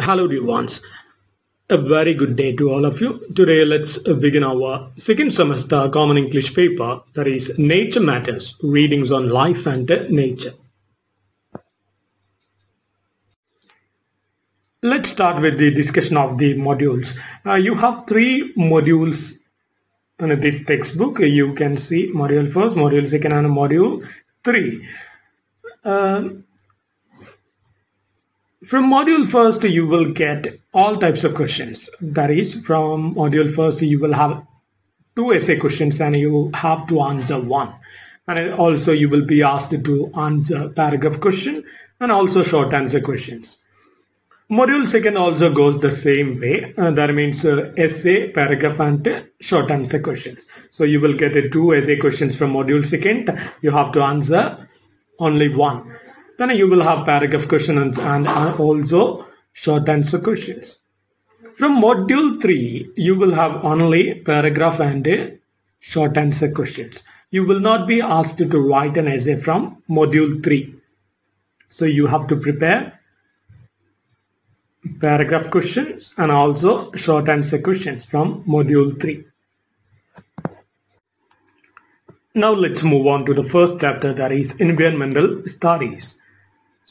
Hello dear ones, a very good day to all of you. Today let's begin our second semester common English paper, that is Nature Matters, readings on life and nature. Let's start with the discussion of the modules. You have three modules in this textbook. You can see module first, module second and module 3. From module first, you will get all types of questions. That is, from module first, you will have 2 essay questions and you have to answer 1. And also you will be asked to answer paragraph question and also short answer questions. Module second also goes the same way. That means essay, paragraph and short answer questions. So you will get 2 essay questions from module second. You have to answer only 1. Then you will have paragraph questions and also short answer questions. From module 3, you will have only paragraph and short answer questions. You will not be asked to write an essay from module 3. So you have to prepare paragraph questions and also short answer questions from module 3. Now let's move on to the first chapter, that is environmental studies.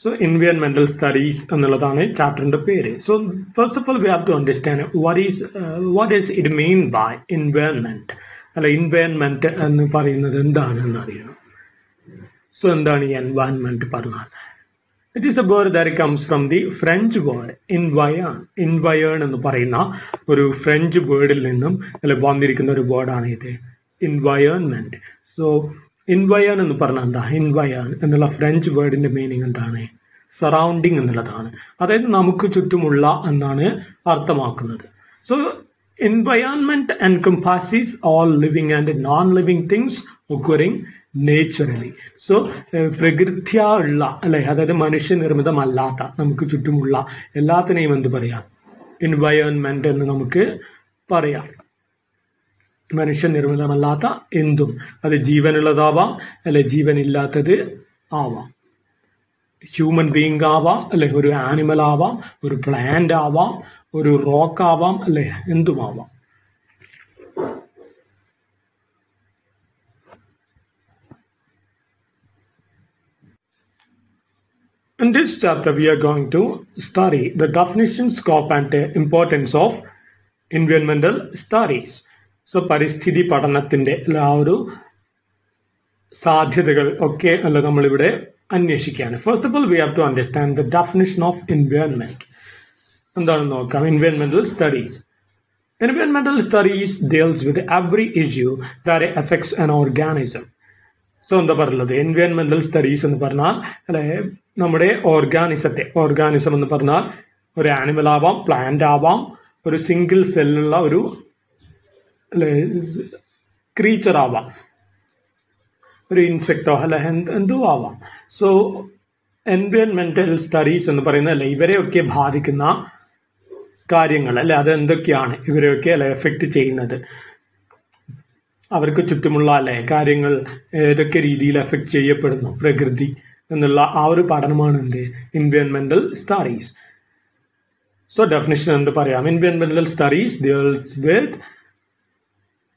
So environmental studies എന്നുള്ളതാണ് ചാപ്റ്ററിന്റെ പേര്. So first of all we have to understand what does it mean by environment. അല്ല, environment എന്ന് പറയുന്നത് എന്താണെന്ന് അറിയണം. So എന്താണ് ഈ environment പറഞ്ഞാൽ? It is a word that comes from the French word environ. Environ എന്ന് പറയുന്ന ഒരു ഫ്രഞ്ച് വേർഡിൽ നിന്നും വന്നിരിക്കുന്ന ഒരു വേർഡാണ് ഇത്, environment. So environ എന്ന് പറഞ്ഞാൽ എന്താ? Environ എന്നുള്ള ഫ്രഞ്ച് വേർഡിന്റെ മീനിങ് എന്താണ്? സറൗണ്ടിങ് എന്നുള്ളതാണ്. അതായത് നമുക്ക് ചുറ്റുമുള്ള എന്നാണ് അർത്ഥമാക്കുന്നത്. So environment encompasses all living and non-living things occurring naturally. So പ്രകൃത്യാ ഉള്ള അല്ലെ, അതായത് മനുഷ്യനിർമ്മിതമല്ലാത്ത നമുക്ക് ചുറ്റുമുള്ള എല്ലാത്തിനെയും എന്ത് പറയാം? എൻവയോൺമെന്റ് എന്ന് നമുക്ക് പറയാം. മനുഷ്യനിർമ്മിതമല്ലാത്ത എന്തും, അത് ജീവനുള്ളതാവാം അല്ലെ ജീവനില്ലാത്തത് ആവാം. ഹ്യൂമൻ ബീയിങ് ആവാം അല്ലെ, ഒരു ആനിമൽ ആവാം, ഒരു പ്ലാന്റ് ആവാം, ഒരു റോക്ക് ആവാം അല്ലെ, എന്തുമാവാം. In this chapter, we are going to study the definition, scope and importance of environmental studies. So, പരിസ്ഥിതി പഠനത്തിന്റെ ആ ഒരു സാധ്യതകൾ ഒക്കെ അല്ല നമ്മളിവിടെ അന്വേഷിക്കുകയാണ്. First of all, we have to understand the definition of environment. എന്താണെന്ന് നോക്കാം. Environmental studies. Environmental studies deals with every issue that affects an organism. So എന്താ പറയുന്നത്? എൻവയോൺമെന്റൽ സ്റ്റഡീസ് എന്ന് പറഞ്ഞാൽ അല്ലെ നമ്മുടെ ഓർഗാനിസം എന്ന് പറഞ്ഞാൽ ഒരു ആനിമൽ ആവാം, പ്ലാന്റ് ആവാം, ഒരു സിംഗിൾ സെല്ലുള്ള ഒരു ക്രീച്ചർ ആവാം, ഒരു ഇൻസെക്റ്റോ അല്ലെ എന്തോ ആവാം. സോ എൻവയോൺമെന്റൽ സ്റ്റഡീസ് എന്ന് പറയുന്നത് അല്ലെ ഇവരെയൊക്കെ ബാധിക്കുന്ന കാര്യങ്ങൾ അല്ലെ, അത് എന്തൊക്കെയാണ് ഇവരെയൊക്കെ അല്ലെ എഫക്ട് ചെയ്യുന്നത്, അവർക്ക് ചുറ്റുമുള്ള അല്ലെ കാര്യങ്ങൾ ഏതൊക്കെ രീതിയിൽ എഫക്ട് ചെയ്യപ്പെടുന്നു പ്രകൃതി എന്നുള്ള ആ ഒരു പഠനമാണ് എന്ത് എൻവയോൺമെന്റൽ സ്റ്റഡീസ്. സോ ഡെഫിനിഷൻ എന്ത് പറയാം? എൻവയോൺമെന്റൽ studies deals with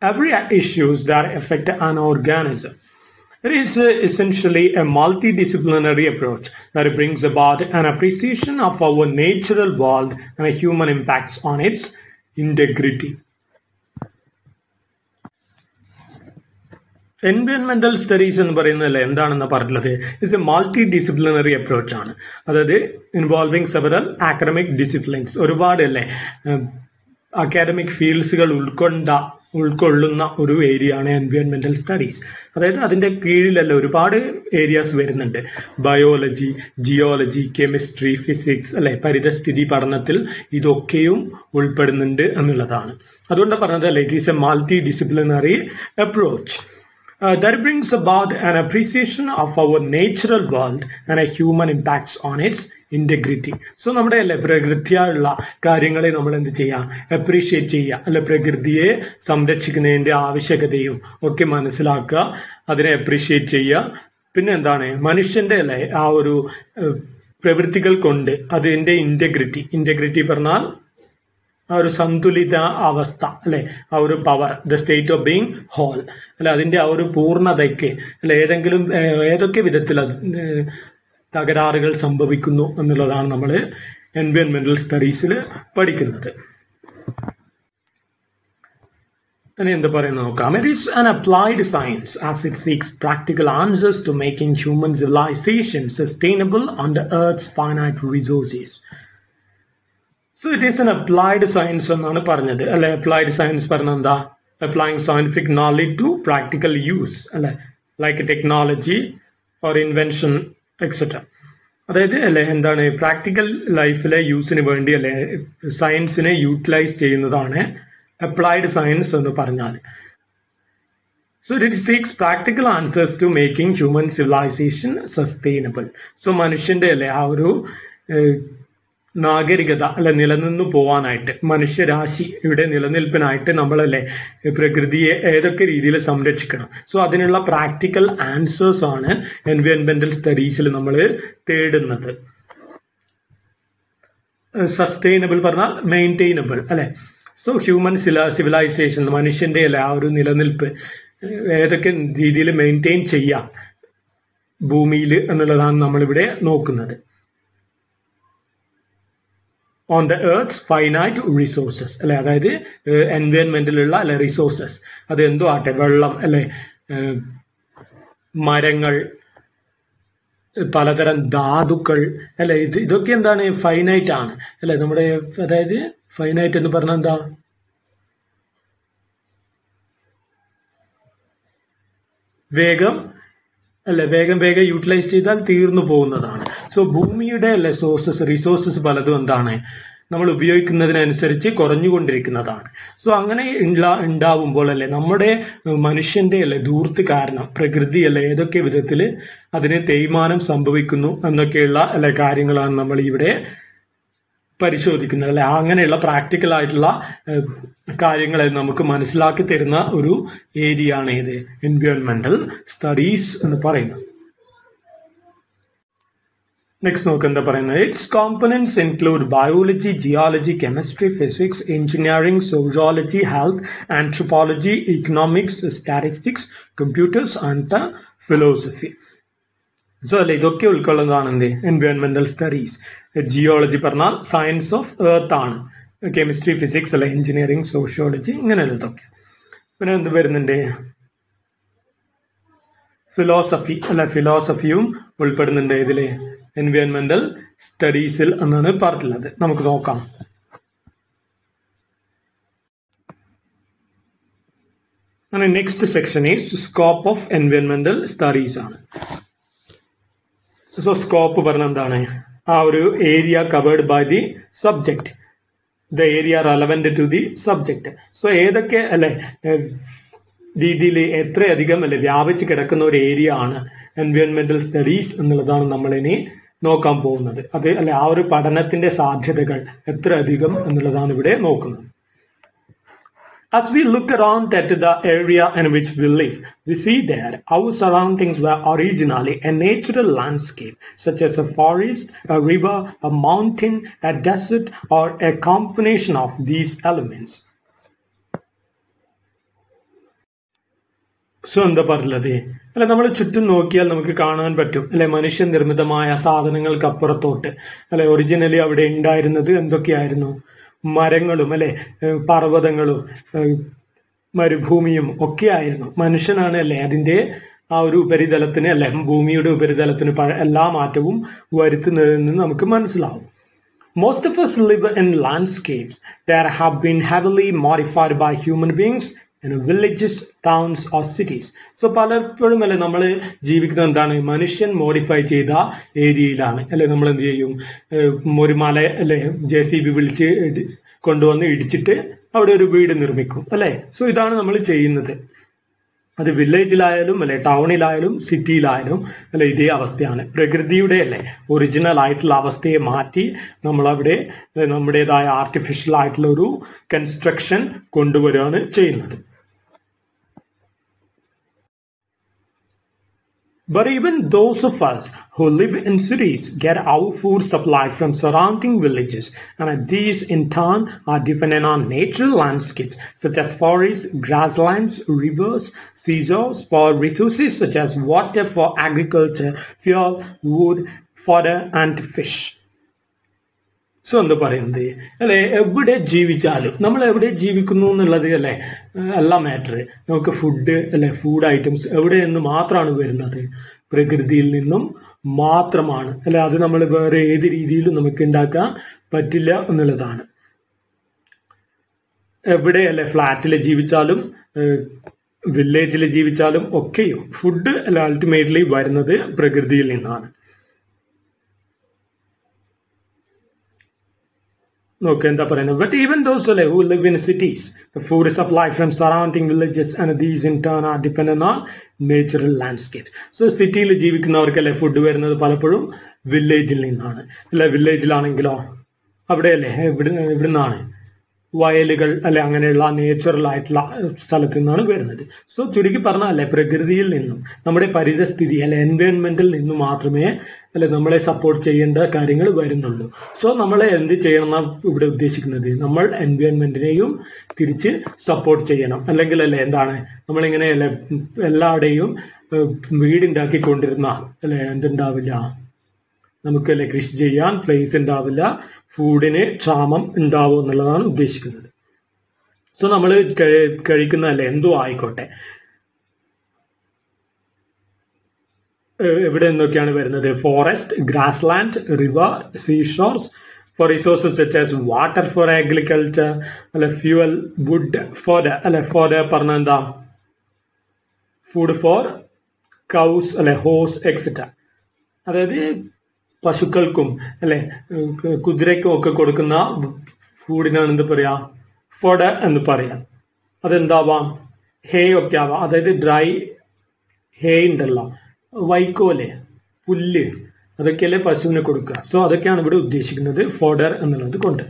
every issues that affect an organism. It is essentially a multidisciplinary approach that brings about an appreciation of our natural world and a human impacts on its integrity. എൻവയോൺമെന്റൽ studies എന്ന് പറയുന്നതല്ലേ എന്താണെന്ന് പറഞ്ഞത്? It's a multi disciplinary approach ആണ്. അതായത് involving several academic disciplines, ഒരുപാട് അല്ലേ academic ഫീൽഡ്സുകൾ ഉൾക്കൊള്ളുന്ന ഒരു ഏരിയ ആണ് എൻവയോൺമെന്റൽ സ്റ്റഡീസ്. അതായത് അതിന്റെ കീഴിലല്ല ഒരുപാട് ഏരിയാസ് വരുന്നുണ്ട്. ബയോളജി, ജിയോളജി, കെമിസ്ട്രി, ഫിസിക്സ് അല്ലെ, പരിതസ്ഥിതി പഠനത്തിൽ ഇതൊക്കെയും ഉൾപ്പെടുന്നുണ്ട് എന്നുള്ളതാണ്. അതുകൊണ്ട് പറഞ്ഞത് അല്ലെ it is A multi disciplinary approach that brings about an appreciation of our natural world and a human impacts on its integrity. So നമ്മുടെ അല്ലെ പ്രകൃതിയുള്ള കാര്യങ്ങളെ നമ്മൾ എന്ത് ചെയ്യാം? അപ്രീഷിയേറ്റ് ചെയ്യുക അല്ലെ, പ്രകൃതിയെ സംരക്ഷിക്കുന്നതിന്റെ ആവശ്യകതയും ഒക്കെ മനസ്സിലാക്കുക, അതിനെ അപ്രീഷിയേറ്റ് ചെയ്യുക. പിന്നെ എന്താണ് മനുഷ്യന്റെ അല്ലെ ആ ഒരു പ്രവൃത്തികൾ കൊണ്ട് അതിന്റെ ഇന്റഗ്രിറ്റി പറഞ്ഞാൽ ആ ഒരു സന്തുലിത അവസ്ഥ അല്ലെ, ആ ഒരു power, the state of being whole അല്ലെ, അതിന്റെ ആ ഒരു പൂർണ്ണതയ്ക്ക് അല്ലെ ഏതൊക്കെ വിധത്തിൽ തകരാറുകൾ സംഭവിക്കുന്നു എന്നുള്ളതാണ് നമ്മൾ എൻവയോൺമെന്റൽ സ്റ്റഡീസിൽ പഠിക്കുന്നത്. എന്ത് പറയുന്നത് നോക്കാം. It is an applied science as it seeks practical answers to making human civilization sustainable under Earth's finite resources. So it is an applied science എന്നാണ് പറഞ്ഞത് അല്ലെ. അപ്ലൈഡ് സയൻസ് പറഞ്ഞ എന്താ? Applying scientific knowledge to practical use അല്ലെ, like technology or invention etcetera. അതായത് അല്ലെ എന്താണ് practical ലൈഫിലെ യൂസിന് വേണ്ടി അല്ലെ സയൻസിനെ യൂട്ടിലൈസ് ചെയ്യുന്നതാണ് അപ്ലൈഡ് സയൻസ് എന്ന് പറഞ്ഞാൽ. So it seeks practical answers to making human civilisation sustainable. So മനുഷ്യന്റെ അല്ലെ ആ ഒരു നാഗരികത അല്ലെ നിലനിന്നു പോവാനായിട്ട്, മനുഷ്യരാശിയുടെ നിലനിൽപ്പിനായിട്ട് നമ്മളല്ലേ പ്രകൃതിയെ ഏതൊക്കെ രീതിയിൽ സംരക്ഷിക്കണം. സോ അതിനുള്ള പ്രാക്ടിക്കൽ ആൻസേഴ്സ് ആണ് എൻവയോൺമെന്റൽ സ്റ്റഡീസിൽ നമ്മൾ തേടുന്നത്. സസ്റ്റൈനബിൾ പറഞ്ഞാൽ മെയിൻറ്റെയിനബിൾ അല്ലെ. സോ ഹ്യൂമൻ സിവിലൈസേഷൻ, മനുഷ്യന്റെ അല്ലെ ആ ഒരു നിലനിൽപ്പ് ഏതൊക്കെ രീതിയിൽ മെയിൻറ്റെയിൻ ചെയ്യാം ഭൂമിയിൽ എന്നുള്ളതാണ് നമ്മളിവിടെ നോക്കുന്നത്. On the earth finite resources അല്ലെ, അതായത് എൻവയോൺമെന്റിലുള്ള അല്ലെ റിസോഴ്സസ്, അത് എന്തോ ആട്ടെ, വെള്ളം അല്ലെ, മരങ്ങൾ, പലതരം ധാതുക്കൾ അല്ലെ, ഇതൊക്കെ എന്താണ് ഫൈനൈറ്റ് ആണ് അല്ലെ. നമ്മുടെ അതായത് ഫൈനൈറ്റ് എന്ന് പറഞ്ഞാൽ എന്താ? വേഗം യൂട്ടിലൈസ് ചെയ്താൽ തീർന്നു പോകുന്നതാണ്. സോ ഭൂമിയുടെ അല്ലെ റിസോഴ്സസ് പലതും എന്താണ് നമ്മൾ ഉപയോഗിക്കുന്നതിനനുസരിച്ച് കുറഞ്ഞുകൊണ്ടിരിക്കുന്നതാണ്. സോ അങ്ങനെ ഉണ്ടാവുമ്പോൾ അല്ലെ നമ്മുടെ മനുഷ്യന്റെ അല്ലെ ധൂർത്ത് കാരണം പ്രകൃതി അല്ലെ ഏതൊക്കെ വിധത്തിൽ അതിന് തേയ്മാനം സംഭവിക്കുന്നു എന്നൊക്കെയുള്ള അല്ലെ കാര്യങ്ങളാണ് നമ്മൾ ഇവിടെ പരിശോധിക്കുന്നത് അല്ലെ. അങ്ങനെയുള്ള പ്രാക്ടിക്കൽ ആയിട്ടുള്ള കാര്യങ്ങളെ നമുക്ക് മനസ്സിലാക്കി തരുന്ന ഒരു ഏരിയ ആണ് ഇത് എൻവയോൺമെന്റൽ സ്റ്റഡീസ് എന്ന് പറയുന്നത്. നെക്സ്റ്റ് നോക്ക് എന്താ പറയുന്നത്. Its components include biology, geology, chemistry, physics, engineering, sociology, health, anthropology, economics, statistics, computers and philosophy. So അല്ലെ ഇതൊക്കെ ഉൾക്കൊള്ളുന്നതാണ് എന്ത് എൻവയോൺമെന്റൽ സ്റ്റഡീസ്. ജിയോളജി പറഞ്ഞാൽ സയൻസ് ഓഫ് എർത്ത് ആണ്. കെമിസ്ട്രി, ഫിസിക്സ് അല്ലെ എഞ്ചിനീയറിംഗ്, സോഷ്യോളജി ഇങ്ങനെയുള്ള ഇതൊക്കെ. പിന്നെ എന്ത് വരുന്നുണ്ട്? ഫിലോസഫി അല്ലെ, ഫിലോസഫിയും ഉൾപ്പെടുന്നുണ്ട് ഇതില് എൻവയോൺമെന്റൽ സ്റ്റഡീസിൽ എന്നാണ് പറഞ്ഞിട്ടുള്ളത്. നമുക്ക് നോക്കാം. Next section is scope of എൻവയോൺമെന്റൽ സ്റ്റഡീസ് ആണ്. സോ സ്കോപ്പ് പറഞ്ഞ എന്താണ്? ആ ഒരു area covered by the subject, the area relevant to the subject. So ഏതൊക്കെ അല്ലെ രീതിയിൽ എത്രയധികം അല്ലെ വ്യാപിച്ച് കിടക്കുന്ന ഒരു ഏരിയ ആണ് എൻവയോൺമെന്റൽ സ്റ്റഡീസ് എന്നുള്ളതാണ് നമ്മൾ ഇനി നോക്കാൻ പോകുന്നത്. അത് അല്ലെ ആ ഒരു പഠനത്തിന്റെ സാധ്യതകൾ എത്ര അധികം എന്നുള്ളതാണ് ഇവിടെ നോക്കുന്നത്. As we look around at the area in which we live, we see that our surroundings were originally a natural landscape, such as a forest, a river, a mountain, a desert, or a combination of these elements. So എന്താ പറഞ്ഞത് അല്ലെ, നമ്മൾ ചുറ്റും നോക്കിയാൽ നമുക്ക് കാണാൻ പറ്റും അല്ലെ മനുഷ്യ നിർമ്മിതമായ സാധനങ്ങൾക്ക് അപ്പുറത്തോട്ട് അല്ലെ ഒറിജിനലി അവിടെ ഉണ്ടായിരുന്നത് എന്തൊക്കെയായിരുന്നു? മരങ്ങളും അല്ലെ പർവ്വതങ്ങളും മരുഭൂമിയും ഒക്കെ ആയിരുന്നു. മനുഷ്യനാണ് അല്ലെ അതിന്റെ ആ ഒരു ഉപരിതലത്തിന് അല്ലെ ഭൂമിയുടെ ഉപരിതലത്തിന് എല്ലാ മാറ്റവും വരുത്തുന്നതെന്ന് നമുക്ക് മനസ്സിലാവും. Most of us live in landscapes that have been heavily modified by human beings in villages, towns or cities. So പലപ്പോഴും അല്ലെ നമ്മൾ ജീവിക്കുന്നത് എന്താണ്? മനുഷ്യൻ മോഡിഫൈ ചെയ്ത ഏരിയയിലാണ് അല്ലെ. നമ്മൾ എന്ത് ചെയ്യും? ഒരു മല അല്ലെ JCB വിളിച്ച് കൊണ്ടുവന്ന് ഇടിച്ചിട്ട് അവിടെ ഒരു വീട് നിർമ്മിക്കും അല്ലെ. സോ ഇതാണ് നമ്മൾ ചെയ്യുന്നത്. അത് വില്ലേജിലായാലും അല്ലെ ടൗണിലായാലും സിറ്റിയിലായാലും അല്ലെ ഇതേ അവസ്ഥയാണ്. പ്രകൃതിയുടെ അല്ലെ ഒറിജിനൽ ആയിട്ടുള്ള അവസ്ഥയെ മാറ്റി നമ്മളവിടെ നമ്മുടേതായ ആർട്ടിഫിഷ്യൽ ആയിട്ടുള്ള ഒരു കൺസ്ട്രക്ഷൻ കൊണ്ടുവരികയാണ് ചെയ്യുന്നത്. But even those of us who live in cities get our food supply from surrounding villages, and these in turn are dependent on natural landscapes such as forests, grasslands, rivers, seashores for resources such as water for agriculture, fuel, wood, fodder, and fish. So എന്താ പറയുന്നത് അല്ലെ, എവിടെ ജീവിച്ചാലും നമ്മൾ എവിടെ ജീവിക്കുന്നു എന്നുള്ളത് അല്ലെ അല്ല മാറ്റർ. നമുക്ക് ഫുഡ് അല്ലെ, ഫുഡ് ഐറ്റംസ് എവിടെ നിന്ന് മാത്രമാണ് വരുന്നത്? പ്രകൃതിയിൽ നിന്നും മാത്രമാണ് അല്ലെ. അത് നമ്മൾ വേറെ ഏത് രീതിയിലും നമുക്ക് ഉണ്ടാക്കാൻ പറ്റില്ല എന്നുള്ളതാണ്. എവിടെ അല്ലെ, ഫ്ലാറ്റിൽ ജീവിച്ചാലും വില്ലേജിൽ ജീവിച്ചാലും ഒക്കെയും ഫുഡ് അല്ലെ അൾട്ടിമേറ്റ്ലി വരുന്നത് പ്രകൃതിയിൽ നിന്നാണ്. Okay, but even those who live in cities, the food is supplied from surrounding villages, and these in turn are dependent on natural landscapes. So സിറ്റിയിൽ ജീവിക്കുന്നവർക്കല്ലേ ഫുഡ് വരുന്നത് പലപ്പോഴും വില്ലേജിൽ നിന്നാണ്. അല്ലെ, വില്ലേജിലാണെങ്കിലോ അവിടെയല്ലേ ഇവിടുന്നാണ് വയലുകൾ അല്ലെ അങ്ങനെയുള്ള നേച്ചുറൽ ആയിട്ടുള്ള സ്ഥലത്ത് നിന്നാണ് വരുന്നത്. സോ ചുരുക്കി പറഞ്ഞാൽ അല്ലെ, പ്രകൃതിയിൽ നിന്നും നമ്മുടെ പരിതസ്ഥിതി അല്ലെ എൻവയോൺമെന്റിൽ നിന്നും മാത്രമേ അല്ലെ നമ്മളെ സപ്പോർട്ട് ചെയ്യേണ്ട കാര്യങ്ങൾ വരുന്നുള്ളൂ. സോ നമ്മളെ എന്ത് ചെയ്യണം എന്നാണ് ഇവിടെ ഉദ്ദേശിക്കുന്നത്? നമ്മൾ എൻവയോൺമെന്റിനെയും തിരിച്ച് സപ്പോർട്ട് ചെയ്യണം. അല്ലെങ്കിൽ അല്ലെ എന്താണ് നമ്മളിങ്ങനെ അല്ലെ എല്ലാവരുടെയും വീടുണ്ടാക്കിക്കൊണ്ടിരുന്ന അല്ലെ എന്തുണ്ടാവില്ല, നമുക്കല്ലേ കൃഷി ചെയ്യാൻ പ്ലേസ് ഉണ്ടാവില്ല, ഫുഡിന് ക്ഷാമം ഉണ്ടാവും എന്നുള്ളതാണ് ഉദ്ദേശിക്കുന്നത്. സോ നമ്മൾ കഴിക്കുന്ന അല്ലെ എന്തോ ആയിക്കോട്ടെ എവിടെ നിന്നൊക്കെയാണ് വരുന്നത്? Forest, grassland, river, seashores for resources such as water for agriculture അല്ലെ, ഫ്യൂവൽ, വുഡ്, ഫോഡർ അല്ലെ. ഫോഡർ പറഞ്ഞ എന്താ? ഫുഡ് ഫോർ കൗസ് അല്ലെ, ഹോസ് എക്സെട്ര. അതായത് പശുക്കൾക്കും അല്ലെ കുതിരയ്ക്കും ഒക്കെ കൊടുക്കുന്ന ഫുഡിനാണ് എന്ത് പറയാ? ഫോഡർ എന്ന് പറയാം. അതെന്താവാം? ഹേ ഒക്കെ ആവാം. അതായത് ഡ്രൈ ഹേ ഉണ്ടല്ലോ, വൈക്കോല്, പുല്ല്, അതൊക്കെയല്ലേ പശുവിനെ കൊടുക്കുക. സോ അതൊക്കെയാണ് ഇവിടെ ഉദ്ദേശിക്കുന്നത് ഫോഡർ എന്നുള്ളത് കൊണ്ട്.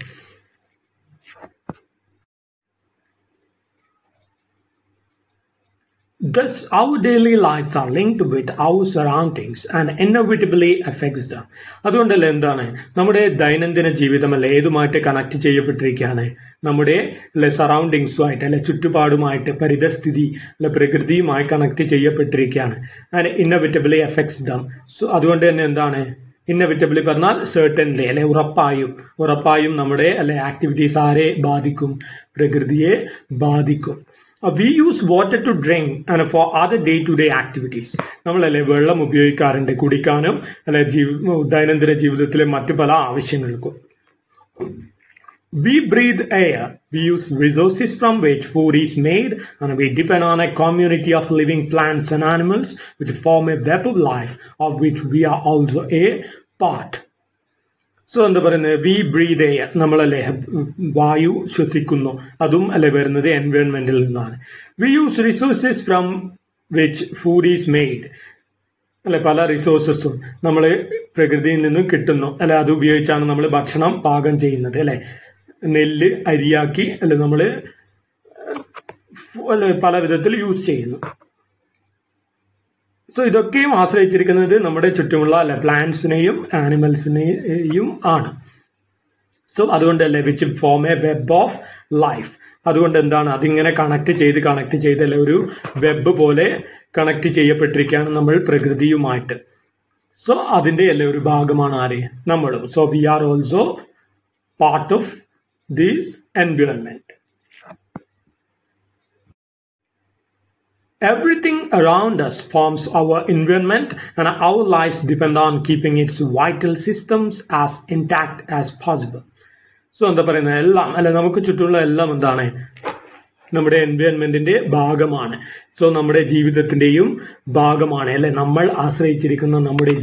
Thus, our daily lives are linked with our surroundings and inevitably affects them. അതുകൊണ്ടല്ലേ എന്താണ് നമ്മുടെ ദൈനംദിന ജീവിതം അല്ലെ ഏതുമായിട്ട് കണക്ട് ചെയ്യപ്പെട്ടിരിക്കുകയാണ്? നമ്മുടെ അല്ലെ സറൗണ്ടിങ്സുമായിട്ട് അല്ലെ ചുറ്റുപാടുമായിട്ട്, പരിതസ്ഥിതി അല്ലെ പ്രകൃതിയുമായി കണക്ട് ചെയ്യപ്പെട്ടിരിക്കുകയാണ്. And inevitably effects them. So അതുകൊണ്ട് തന്നെ എന്താണ് ഇന്നവിറ്റബിളി പറഞ്ഞാൽ certainly അല്ലെ ഉറപ്പായും നമ്മുടെ അല്ലെ ആക്ടിവിറ്റീസ് ആരെ ബാധിക്കും? പ്രകൃതിയെ ബാധിക്കും. We use water to drink and for other day-to-day activities. നമ്മളല്ലേ വെള്ളം ഉപയോഗിക്കാറുണ്ട് കുടിക്കാനും അല്ലെ ദൈനംദിന ജീവിതത്തിലെ മറ്റു പല ആവശ്യങ്ങൾക്കും. We breathe air. We use resources from which food is made, and we depend on a community of living plants and animals which form a web of life of which we are also a part. So എന്താ പറയുന്നത്? V breath air, നമ്മളല്ലേ വായു ശ്വസിക്കുന്നു, അതും അല്ലെ വരുന്നത് എൻവയോൺമെന്റിൽ നിന്നാണ്. We use resources from which food is made അല്ലെ. പല റിസോഴ്സസും നമ്മൾ പ്രകൃതിയിൽ നിന്നും കിട്ടുന്നു അല്ലെ. അത് ഉപയോഗിച്ചാണ് നമ്മൾ ഭക്ഷണം പാകം ചെയ്യുന്നത് അല്ലെ. നെല്ല് അരിയാക്കി അല്ലെ നമ്മൾ അല്ലെ പല വിധത്തിൽ യൂസ് ചെയ്യുന്നു. സോ ഇതൊക്കെയും ആശ്രയിച്ചിരിക്കുന്നത് നമ്മുടെ ചുറ്റുമുള്ള അല്ലെ പ്ലാന്റ്സിനെയും ആനിമൽസിനെയും ആണ്. സോ അതുകൊണ്ടല്ലേ which form A web of life. അതുകൊണ്ട് എന്താണ് അതിങ്ങനെ കണക്ട് ചെയ്ത് അല്ലെ ഒരു വെബ് പോലെ കണക്ട് ചെയ്യപ്പെട്ടിരിക്കുകയാണ് നമ്മൾ പ്രകൃതിയുമായിട്ട്. സോ അതിന്റെ അല്ലെ ഒരു ഭാഗമാണ് ആര്? നമ്മളും. So we are also part of this environment. Everything around us forms our environment, and our lives depend on keeping its vital systems as intact as possible. So എന്താ പറയുന്നത്? എല്ലാം അല്ലെ നമുക്ക് ചുറ്റുമുള്ള എല്ലാം എന്താണ് നമ്മുടെ എൻവയോൺമെന്റിന്റെ ഭാഗമാണ്. സോ നമ്മുടെ ജീവിതത്തിന്റെയും ഭാഗമാണ് അല്ലെ. നമ്മൾ ആശ്രയിച്ചിരിക്കുന്ന നമ്മുടെ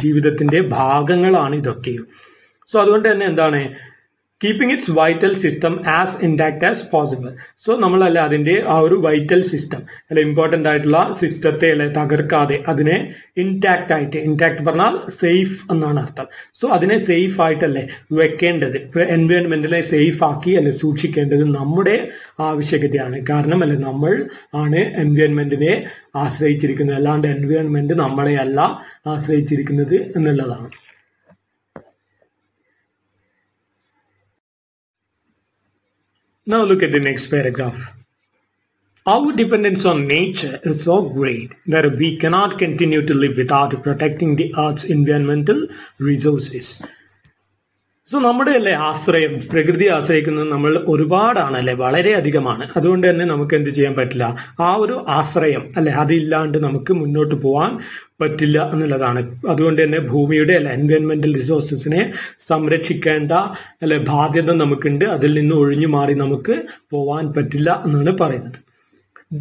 ജീവിതത്തിന്റെ ഭാഗങ്ങളാണ് ഇതൊക്കെയും. സോ അതുകൊണ്ട് തന്നെ എന്താണ് keeping it's vital system as intact as possible. So നമ്മളല്ല അതിന്റെ ആ ഒരു വൈറ്റൽ സിസ്റ്റം അല്ലെ ഇമ്പോർട്ടന്റ് ആയിട്ടുള്ള സിസ്റ്റത്തെ അല്ലെ തകർക്കാതെ അതിനെ ഇൻടാക്ട് പറഞ്ഞാൽ സേഫ് എന്നാണ് അർത്ഥം. സോ അതിനെ സേഫ് ആയിട്ടല്ലേ വെക്കേണ്ടത്, എൻവയോൺമെന്റിനെ സേഫ് ആക്കി അല്ലെ സൂക്ഷിക്കേണ്ടത് നമ്മുടെ ആവശ്യകതയാണ്. കാരണം അല്ലെ നമ്മൾ ആണ് എൻവയോൺമെന്റിനെ ആശ്രയിച്ചിരിക്കുന്നത്, അല്ലാണ്ട് എൻവയോൺമെന്റ് നമ്മളെ അല്ല ആശ്രയിച്ചിരിക്കുന്നത് എന്നുള്ളതാണ്. Now look at the next paragraph. Our dependence on nature is so great that we cannot continue to live without protecting the Earth's environmental resources. So നമ്മുടെ അല്ലെ ആശ്രയം, പ്രകൃതിയെ ആശ്രയിക്കുന്നത് നമ്മൾ ഒരുപാടാണ് അല്ലെ, വളരെ അധികമാണ്. അതുകൊണ്ട് തന്നെ നമുക്ക് എന്ത് ചെയ്യാൻ പറ്റില്ല, ആ ഒരു ആശ്രയം അല്ലെ അതില്ലാണ്ട് നമുക്ക് മുന്നോട്ട് പോകാൻ പറ്റില്ല എന്നുള്ളതാണ്. അതുകൊണ്ട് തന്നെ ഭൂമിയുടെ അല്ലെ എൻവയോൺമെന്റൽ റിസോഴ്സസിനെ സംരക്ഷിക്കേണ്ട അല്ലെ ബാധ്യത നമുക്കുണ്ട്. അതിൽ നിന്ന് ഒഴിഞ്ഞു മാറി നമുക്ക് പോവാൻ പറ്റില്ല എന്നാണ് പറയുന്നത്.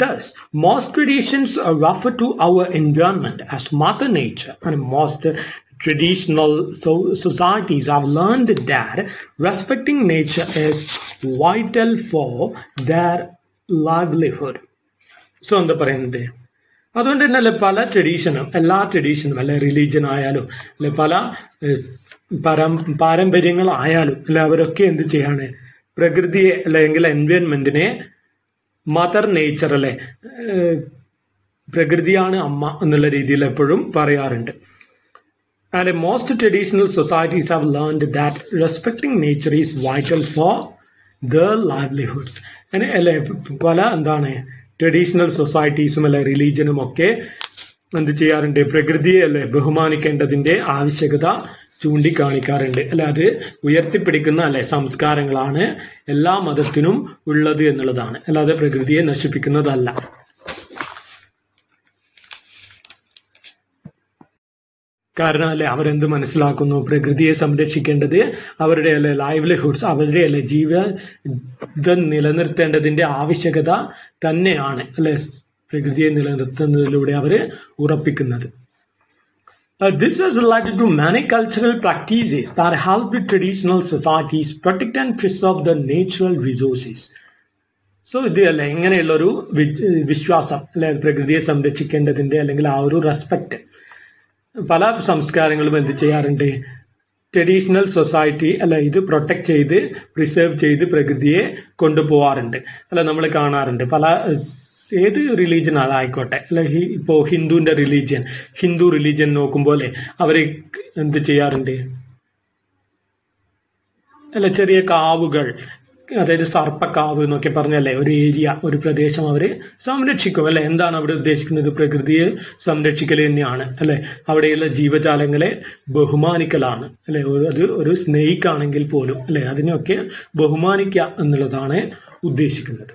Thus, most traditions refer to our environment as Mother Nature, and most traditional societies have learned that respecting nature is vital for their livelihood. So, എന്താ പറയുന്നത്, അതുകൊണ്ട് തന്നെ അല്ലെ പല ട്രഡീഷനും, എല്ലാ ട്രഡീഷനും അല്ലെ റിലീജിയൻ ആയാലും അല്ലെ പല പാരമ്പര്യങ്ങളായാലും അല്ലെ അവരൊക്കെ എന്ത് ചെയ്യാണ്, പ്രകൃതിയെ അല്ലെങ്കിൽ എൻവയോൺമെന്റിനെ മദർ നേച്ചർ അല്ലെ പ്രകൃതിയാണ് അമ്മ എന്നുള്ള രീതിയിൽ എപ്പോഴും പറയാറുണ്ട്. And most traditional societies have learned that respecting nature is vital for their livelihoods. അല്ലെ പല എന്താണ് ട്രഡീഷണൽ സൊസൈറ്റീസും അല്ലെ റിലീജിയനും ഒക്കെ എന്ത് ചെയ്യാറുണ്ട്, പ്രകൃതിയെ അല്ലെ ബഹുമാനിക്കേണ്ടതിന്റെ ആവശ്യകത ചൂണ്ടിക്കാണിക്കാറുണ്ട്. അല്ലെ അത് ഉയർത്തിപ്പിടിക്കുന്ന അല്ലെ സംസ്കാരങ്ങളാണ് എല്ലാ മതത്തിനും ഉള്ളത് എന്നുള്ളതാണ്, അല്ലാതെ പ്രകൃതിയെ നശിപ്പിക്കുന്നതല്ല. കാരണം അല്ലെ അവരെന്ത് മനസ്സിലാക്കുന്നു, പ്രകൃതിയെ സംരക്ഷിക്കേണ്ടത് അവരുടെ അല്ലെ ലൈവ്ലിഹുഡ്സ്, അവരുടെ അല്ലെ ജീവിതം നിലനിർത്തേണ്ടതിന്റെ ആവശ്യകത തന്നെയാണ് അല്ലെ പ്രകൃതിയെ നിലനിർത്തുന്നതിലൂടെ അവര് ഉറപ്പിക്കുന്നത്. This has led to many cultural practices that help the traditional societies protect and preserve the natural resources. So ഇത് അല്ലെ ഇങ്ങനെയുള്ളൊരു വിശ്വാസം അല്ലെ പ്രകൃതിയെ സംരക്ഷിക്കേണ്ടതിന്റെ അല്ലെങ്കിൽ ആ ഒരു റെസ്പെക്ട് പല സംസ്കാരങ്ങളും എന്ത് ചെയ്യാറുണ്ട്, ട്രഡീഷണൽ സൊസൈറ്റി അല്ല ഇത് പ്രൊട്ടക്ട് ചെയ്ത് പ്രിസർവ് ചെയ്ത് പ്രകൃതിയെ കൊണ്ടുപോവാറുണ്ട്. അല്ല നമ്മൾ കാണാറുണ്ട് പല ഏത് റിലീജിയൻ ആയിക്കോട്ടെ അല്ലെ, ഇപ്പോ ഹിന്ദു റിലീജിയൻ നോക്കുമ്പോൾ അവര് എന്ത് ചെയ്യാറുണ്ട് അല്ല ചെറിയ കാവുകൾ, അതായത് സർപ്പക്കാവ് എന്നൊക്കെ പറഞ്ഞല്ലേ ഒരു ഏരിയ, ഒരു പ്രദേശം അവര് സംരക്ഷിക്കും അല്ലെ. എന്താണ് അവിടെ ഉദ്ദേശിക്കുന്നത്, പ്രകൃതിയെ സംരക്ഷിക്കൽ തന്നെയാണ് അല്ലെ, അവിടെയുള്ള ജീവജാലങ്ങളെ ബഹുമാനിക്കലാണ് അല്ലെ. അത് ഒരു സ്നേക്ക് ആണെങ്കിൽ പോലും അല്ലെ അതിനെയൊക്കെ ബഹുമാനിക്കുക എന്നുള്ളതാണ് ഉദ്ദേശിക്കുന്നത്.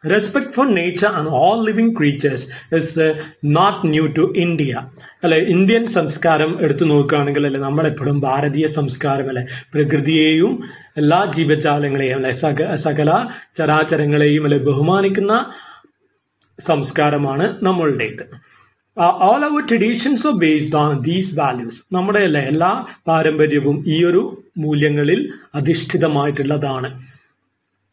Respect for nature and all living creatures is not new to India. അല്ലെ ഇന്ത്യൻ സംസ്കാരം എടുത്തു നോക്കുകയാണെങ്കിൽ അല്ലെ നമ്മളെപ്പോഴും ഭാരതീയ സംസ്കാരം അല്ലെ പ്രകൃതിയെയും എല്ലാ ജീവജാലങ്ങളെയും അല്ലെ സകല ചരാചരങ്ങളെയും അല്ലെ ബഹുമാനിക്കുന്ന സംസ്കാരമാണ് നമ്മളുടേത്. All our traditions are based on these values. നമ്മുടെ അല്ലെ എല്ലാ പാരമ്പര്യവും ഈ ഒരു മൂല്യങ്ങളിൽ അധിഷ്ഠിതമായിട്ടുള്ളതാണ്.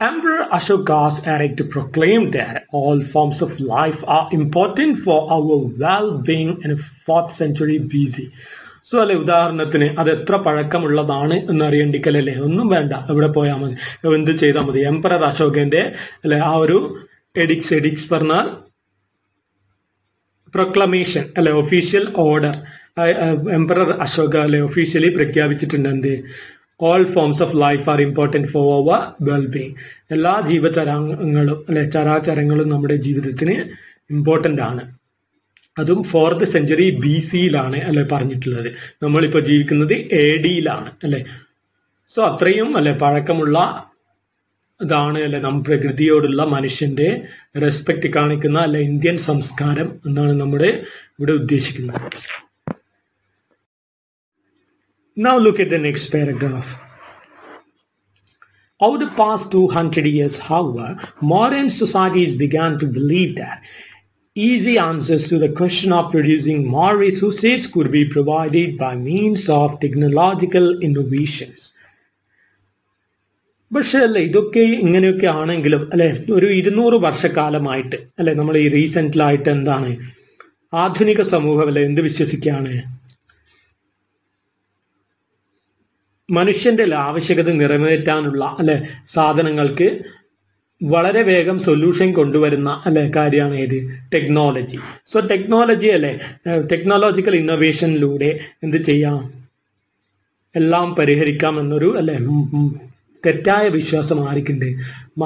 Emperor Ashoka's edict proclaimed that all forms of life are important for our well-being in 4th century BC. So അല്ലെ ഉദാഹരണത്തിന് അത് എത്ര പഴക്കമുള്ളതാണ് എന്നറിയണ്ടിക്കലല്ലേ, ഒന്നും വേണ്ട, എവിടെ പോയാൽ മതി, എന്ത് ചെയ്താൽ മതി. എംപറർ അശോകന്റെ അല്ലെ ആ ഒരു എഡിക്സ് പറഞ്ഞാൽ പ്രൊക്ലമേഷൻ അല്ലെ ഒഫീഷ്യൽ ഓർഡർ എംപറർ അശോക അല്ലെ ഒഫീഷ്യലി പ്രഖ്യാപിച്ചിട്ടുണ്ട്. എന്ത്, all forms of life are important for our well-being. എല്ലാ ജീവചരാങ്ങളും അല്ലെ ചരാചരങ്ങളും നമ്മുടെ ജീവിതത്തിന് ഇമ്പോർട്ടന്റ് ആണ്. അതും 4th century BC-യിലാണ് അല്ലെ പറഞ്ഞിട്ടുള്ളത്. നമ്മളിപ്പോ ജീവിക്കുന്നത് AD-യിലാണ് അല്ലെ. സോ അത്രയും അല്ലെ പഴക്കമുള്ള ഇതാണ് അല്ലെ പ്രകൃതിയോടുള്ള മനുഷ്യന്റെ റെസ്പെക്ട് കാണിക്കുന്ന അല്ലെ ഇന്ത്യൻ സംസ്കാരം എന്നാണ് നമ്മുടെ ഇവിടെ ഉദ്ദേശിക്കുന്നത്. Now look at the next paragraph. Over the past 200 years, however, modern societies began to believe that easy answers to the question of producing more resources could be provided by means of technological innovations. പക്ഷെ അല്ലെ ഇതൊക്കെ ഇങ്ങനെയൊക്കെ ആണെങ്കിലും അല്ലെ ഒരു 200 വർഷക്കാലമായിട്ട് അല്ലെ നമ്മൾ ഈ റീസെന്റിലായിട്ട് എന്താണ് ആധുനിക സമൂഹം അല്ലെ എന്ത് വിശ്വസിക്കുകയാണ്? മനുഷ്യന്റെ ആവശ്യകത നിറവേറ്റാനുള്ള അല്ലെ സാധനങ്ങൾക്ക് വളരെ വേഗം സൊല്യൂഷൻ കൊണ്ടുവരുന്ന അല്ലെ കാര്യമാണ് ഏത്? ടെക്നോളജി. സോ ടെക്നോളജി അല്ലെ ടെക്നോളജിക്കൽ ഇന്നോവേഷനിലൂടെ എന്ത് ചെയ്യാം? എല്ലാം പരിഹരിക്കാം എന്നൊരു അല്ലെ തെറ്റായ വിശ്വാസം ആർക്കുണ്ട്?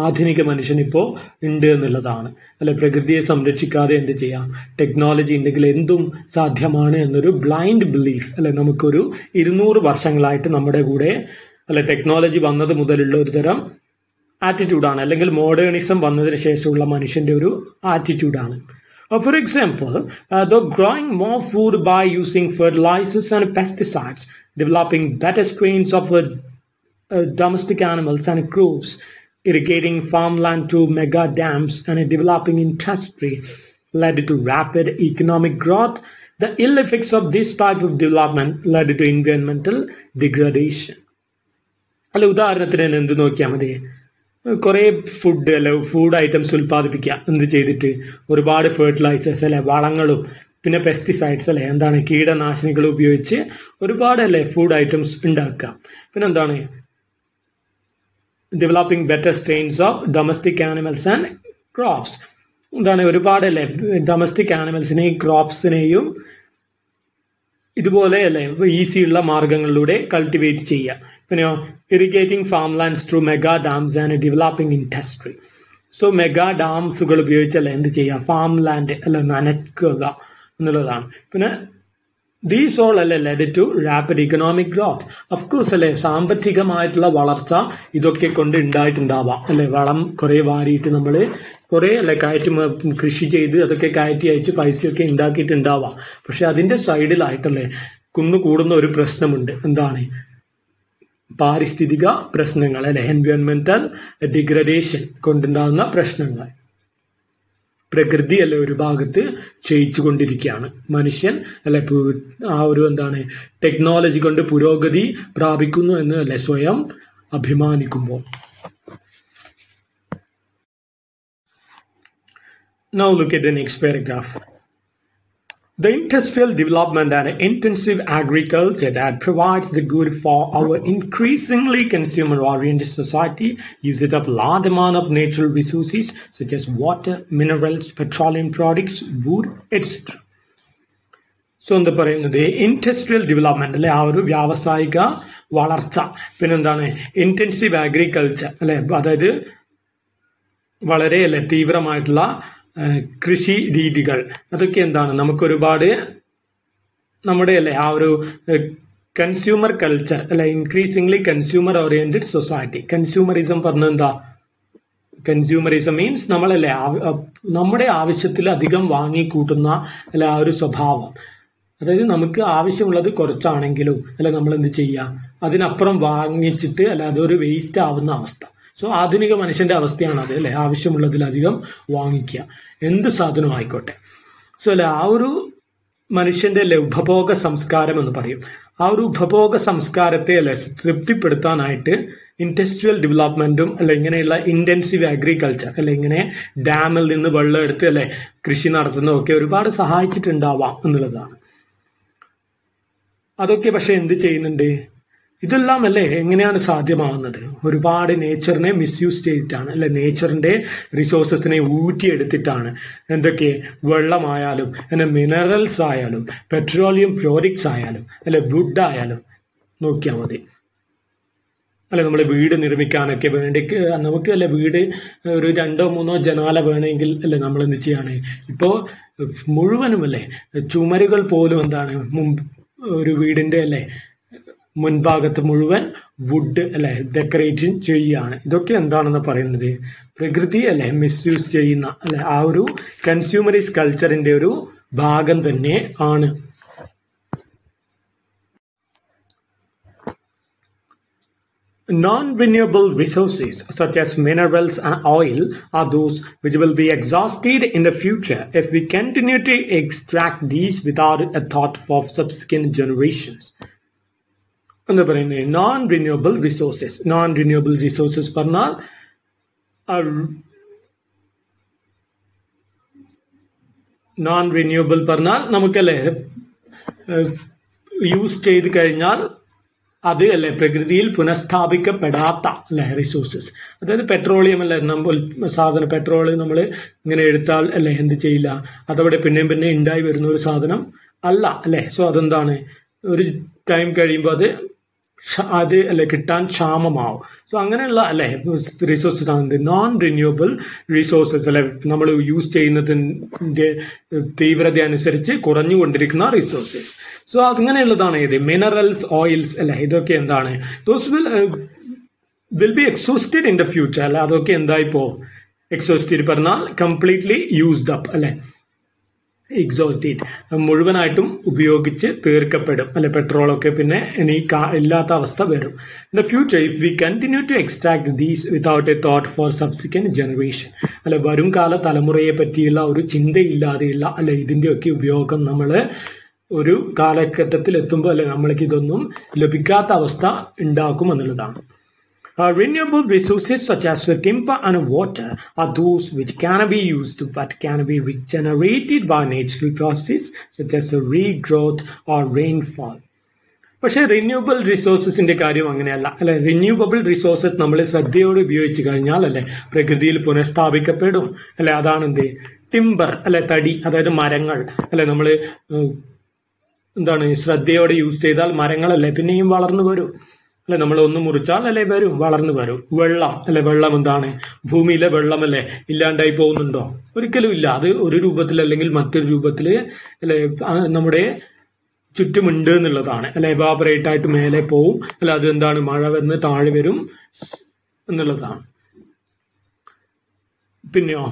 ആധുനിക മനുഷ്യനിപ്പോ ഉണ്ട് എന്നുള്ളതാണ്. അല്ലെ പ്രകൃതിയെ സംരക്ഷിക്കാതെ എന്ത് ചെയ്യാം? ടെക്നോളജി ഉണ്ടെങ്കിൽ എന്തും സാധ്യമാണ് എന്നൊരു ബ്ലൈൻഡ് ബിലീഫ് അല്ലെ നമുക്കൊരു 200 വർഷങ്ങളായിട്ട് നമ്മുടെ കൂടെ അല്ലെ ടെക്നോളജി വന്നത് മുതലുള്ള ഒരു തരം ആറ്റിറ്റ്യൂഡാണ്, അല്ലെങ്കിൽ മോഡേണിസം വന്നതിന് ശേഷമുള്ള മനുഷ്യന്റെ ഒരു ആറ്റിറ്റ്യൂഡാണ്. For example, though growing more food by using fertilizers and pesticides, developing better strains of domestic animals and crops, irrigating farmland to mega dams, and a developing industry led to rapid economic growth, the ill effects of this type of development led to environmental degradation. അല്ല, ഉദാഹരണത്തിന് എന്ത് നോക്കിയാൽ മതി? കുറെ food items ഉൽപ്പാദിപ്പിക്കുക എന്ത് ചെയ്തിട്ട്? ഒരുപാട് fertilisers അല്ലെ, വളങ്ങളും പിന്നെ പെസ്റ്റിസൈഡ്സ് അല്ലെ, എന്താണ് കീടനാശിനികൾ ഉപയോഗിച്ച് ഒരുപാട് അല്ലെ ഫുഡ് ഐറ്റംസ് ഉണ്ടാക്കുക. പിന്നെ എന്താണ് developing better strains of domestic animals and crops. എന്താണ് ഒരുപാട് അല്ലെ ഡൊമസ്റ്റിക് ആനിമൽസിനെയും ക്രോപ്സിനെയും ഇതുപോലെ അല്ലെ ഈസിയുള്ള മാർഗങ്ങളിലൂടെ കൾട്ടിവേറ്റ് ചെയ്യുക. പിന്നെയോ irrigating farm lands through mega dams and developing industry. So mega ഡാംസുകൾ ഉപയോഗിച്ചല്ല എന്ത് ചെയ്യുക? ഫാം ലാൻഡ് അല്ലെ നനയ്ക്കുക എന്നുള്ളതാണ്. പിന്നെ ദീസ് ഓൾ അല്ലെ lead to rapid economic growth. Of course അല്ലെ സാമ്പത്തികമായിട്ടുള്ള വളർച്ച ഇതൊക്കെ കൊണ്ട് ഉണ്ടായിട്ടുണ്ടാവാം അല്ലെ. വളം കുറെ വാരിയിട്ട് നമ്മൾ കുറെ അല്ലെ കൃഷി ചെയ്ത് അതൊക്കെ കയറ്റി അയച്ച് പൈസയൊക്കെ ഉണ്ടാക്കിയിട്ടുണ്ടാവാം. പക്ഷെ അതിന്റെ സൈഡിലായിട്ടല്ലേ കുന്നുകൂടുന്ന ഒരു പ്രശ്നമുണ്ട്. എന്താണ്? പാരിസ്ഥിതിക പ്രശ്നങ്ങൾ അല്ലെ, എൻവയോൺമെന്റൽ ഡിഗ്രഡേഷൻ കൊണ്ടുണ്ടാകുന്ന പ്രശ്നങ്ങൾ. പ്രകൃതി അല്ലെ ഒരു ഭാഗത്ത് ക്ഷയിച്ചു കൊണ്ടിരിക്കുകയാണ്. മനുഷ്യൻ അല്ലെ ആ ഒരു എന്താണ് ടെക്നോളജി കൊണ്ട് പുരോഗതി പ്രാപിക്കുന്നു എന്ന് അല്ലെ സ്വയം അഭിമാനിക്കുമ്പോൾ. Now look at the next paragraph. The industrial development and intensive agriculture that provides the good for our increasingly consumer-oriented society uses up large amount of natural resources such as water, minerals, petroleum products, wood, etc. So എന്താ പറയുന്നത്? Industrial development അല്ലെ, ആ ഒരു വ്യാവസായിക വളർച്ച. പിന്നെന്താണ്? Intensive agriculture അല്ലെ, അതായത് വളരെ അല്ലെ തീവ്രമായിട്ടുള്ള കൃഷി രീതികൾ. അതൊക്കെ എന്താണ്? നമുക്കൊരുപാട് നമ്മുടെ അല്ലെ ആ ഒരു കൺസ്യൂമർ കൾച്ചർ അല്ലെ, increasingly consumer oriented society. Consumerism പറഞ്ഞ എന്താ? കൺസ്യൂമറിസം മീൻസ് നമ്മളല്ലേ നമ്മുടെ ആവശ്യത്തിൽ അധികം വാങ്ങിക്കൂട്ടുന്ന അല്ലെ ആ ഒരു സ്വഭാവം. അതായത് നമുക്ക് ആവശ്യമുള്ളത് കുറച്ചാണെങ്കിലും അല്ലെ നമ്മൾ എന്ത് ചെയ്യുക? അതിനപ്പുറം വാങ്ങിച്ചിട്ട് അല്ലെ അതൊരു വേസ്റ്റ് ആവുന്ന അവസ്ഥ. സോ ആധുനിക മനുഷ്യന്റെ അവസ്ഥയാണ് അത് അല്ലെ, ആവശ്യമുള്ളതിലധികം വാങ്ങിക്കുക, എന്ത് സാധനം ആയിക്കോട്ടെ. സോ അല്ലെ ആ ഒരു മനുഷ്യന്റെ അല്ലെ ഉപഭോഗ സംസ്കാരം എന്ന് പറയും. ആ ഒരു ഉപഭോഗ സംസ്കാരത്തെ അല്ലെ തൃപ്തിപ്പെടുത്താനായിട്ട് ഇൻഡസ്ട്രിയൽ ഡെവലപ്മെന്റും അല്ലെ ഇങ്ങനെയുള്ള ഇന്റൻസീവ് അഗ്രികൾച്ചർ അല്ലെ ഇങ്ങനെ ഡാമിൽ നിന്ന് വെള്ളം എടുത്ത് അല്ലെ കൃഷി നടത്തുന്നതൊക്കെ ഒരുപാട് സഹായിച്ചിട്ടുണ്ടാവാം എന്നുള്ളതാണ്. അതൊക്കെ പക്ഷെ എന്ത് ചെയ്യുന്നുണ്ട്? ഇതെല്ലാം അല്ലെ എങ്ങനെയാണ് സാധ്യമാകുന്നത്? ഒരുപാട് നേച്ചറിനെ മിസ്യൂസ് ചെയ്തിട്ടാണ് അല്ലെ, നേച്ചറിന്റെ റിസോഴ്സസിനെ ഊറ്റിയെടുത്തിട്ടാണ്. എന്തൊക്കെ? വെള്ളമായാലും അല്ലെ മിനറൽസ് ആയാലും പെട്രോളിയം പ്രോഡക്ട്സ് ആയാലും അല്ലെ വുഡ് ആയാലും നോക്കിയാൽ മതി അല്ലെ. നമ്മൾ വീട് നിർമ്മിക്കാനൊക്കെ വേണ്ടി നമുക്ക് അല്ലെ വീട് ഒരു 2-3 ജനാല വേണമെങ്കിൽ അല്ലെ നമ്മൾ എന്ത് ചെയ്യാണ്? ഇപ്പോ മുഴുവനും അല്ലെ ചുമരുകൾ പോലും എന്താണ് ഒരു വീടിന്റെ അല്ലെ മുൻഭാഗത്ത് മുഴുവൻ വുഡ് അല്ലെ ഡെക്കറേറ്റ് ചെയ്യുകയാണ്. ഇതൊക്കെ എന്താണെന്ന് പറയുന്നത്? പ്രകൃതി അല്ലെ മിസ്യൂസ് ചെയ്യുന്ന അല്ലെ ആ ഒരു കൺസ്യൂമറിസ്റ്റ് കൾച്ചറിന്റെ ഒരു ഭാഗം തന്നെ ആണ്. Non-renewable resources such as minerals and oil are those which will be exhausted in the future if we continue to extract these without a thought for subsequent generations. എന്താ പറയുന്നത്, non renewable resources. Non renewable resources പറഞ്ഞാൽ non renewable പറഞ്ഞാൽ നമുക്കല്ലേ use ചെയ്ത് കഴിഞ്ഞാൽ അത് അല്ലെ പ്രകൃതിയിൽ പുനഃസ്ഥാപിക്കപ്പെടാത്ത അല്ലെ റിസോഴ്സസ്. അതായത് പെട്രോളിയം അല്ലെ, നമ്മൾ സാധനം പെട്രോൾ നമ്മൾ ഇങ്ങനെ എടുത്താൽ അല്ലെ എന്ത് ചെയ്യില്ല, അതവിടെ പിന്നെയും പിന്നെ ഉണ്ടായി വരുന്ന ഒരു സാധനം അല്ല അല്ലെ. സോ അതെന്താണ്, ഒരു ടൈം കഴിയുമ്പോൾ അത് അല്ലെ കിട്ടാൻ ക്ഷാമമാവും. സോ അങ്ങനെയുള്ള അല്ലെ റിസോഴ്സസ് ആണ് നോൺ റിന്യൂവബിൾ റിസോഴ്സസ് അല്ലെ, നമ്മൾ യൂസ് ചെയ്യുന്നതിന്റെ തീവ്രത അനുസരിച്ച് കുറഞ്ഞുകൊണ്ടിരിക്കുന്ന റിസോഴ്സസ്. സോ അങ്ങനെയുള്ളതാണ് ഇത് മിനറൽസ്, ഓയിൽസ് അല്ലെ, ഇതൊക്കെ എന്താണ്, those will be exhausted in the future അല്ലെ. അതൊക്കെ എന്തായിപ്പോ എക്സോസ്റ്റഡ് പറഞ്ഞാൽ കംപ്ലീറ്റ്ലി യൂസ്ഡ് അപ്പ് അല്ലെ, എക്സോസ്റ്റഡ് മുഴുവനായിട്ടും ഉപയോഗിച്ച് തീർക്കപ്പെടും അല്ലെ. പെട്രോളൊക്കെ പിന്നെ ഇനി ഇല്ലാത്ത അവസ്ഥ വരും. In the future if we continue to extract these without a thought for subsequent generation അല്ലെ, വരും കാല തലമുറയെ പറ്റിയുള്ള ഒരു ചിന്തയില്ലാതെയുള്ള അല്ലെ ഇതിന്റെയൊക്കെ ഉപയോഗം നമ്മൾ ഒരു കാലഘട്ടത്തിൽ എത്തുമ്പോൾ അല്ലെ നമ്മൾക്ക് ഇതൊന്നും ലഭിക്കാത്ത അവസ്ഥ ഉണ്ടാക്കും എന്നുള്ളതാണ്. Renewable resources such as timber and water are those which can be used but can be regenerated by natural processes such as regrowth or rainfall. പക്ഷെ റിന്യൂവബിൾ റിസോഴ്സസിന്റെ കാര്യം അങ്ങനെയല്ല അല്ലെ. റിന്യൂവബിൾ റിസോഴ്സസ് നമ്മൾ ശ്രദ്ധയോടെ ഉപയോഗിച്ച് കഴിഞ്ഞാൽ അല്ലെ പ്രകൃതിയിൽ പുനഃസ്ഥാപിക്കപ്പെടും അല്ലെ. അതാണ് എന്ത് ടിംബർ അല്ലെ, തടി, അതായത് മരങ്ങൾ അല്ലെ. നമ്മൾ എന്താണ് ശ്രദ്ധയോടെ യൂസ് ചെയ്താൽ മരങ്ങളല്ലേ പിന്നെയും വളർന്നു വരും അല്ലെ. നമ്മൾ ഒന്ന് മുറിച്ചാൽ അല്ലെ വരും, വളർന്നു വരും. വെള്ളം അല്ലെ, വെള്ളം എന്താണ്, ഭൂമിയിലെ വെള്ളം അല്ലെ ഇല്ലാണ്ടായി പോകുന്നുണ്ടോ? ഒരിക്കലും ഇല്ല. അത് ഒരു രൂപത്തിൽ അല്ലെങ്കിൽ മറ്റൊരു രൂപത്തിൽ അല്ലെ നമ്മുടെ ചുറ്റുമുണ്ട് എന്നുള്ളതാണ് അല്ലെ. എവാപറേറ്റ് ആയിട്ട് മേലെ പോവും അല്ലെ, അത് എന്താണ് മഴ വന്ന് താഴെ വരും എന്നുള്ളതാണ്. പിന്നെയോ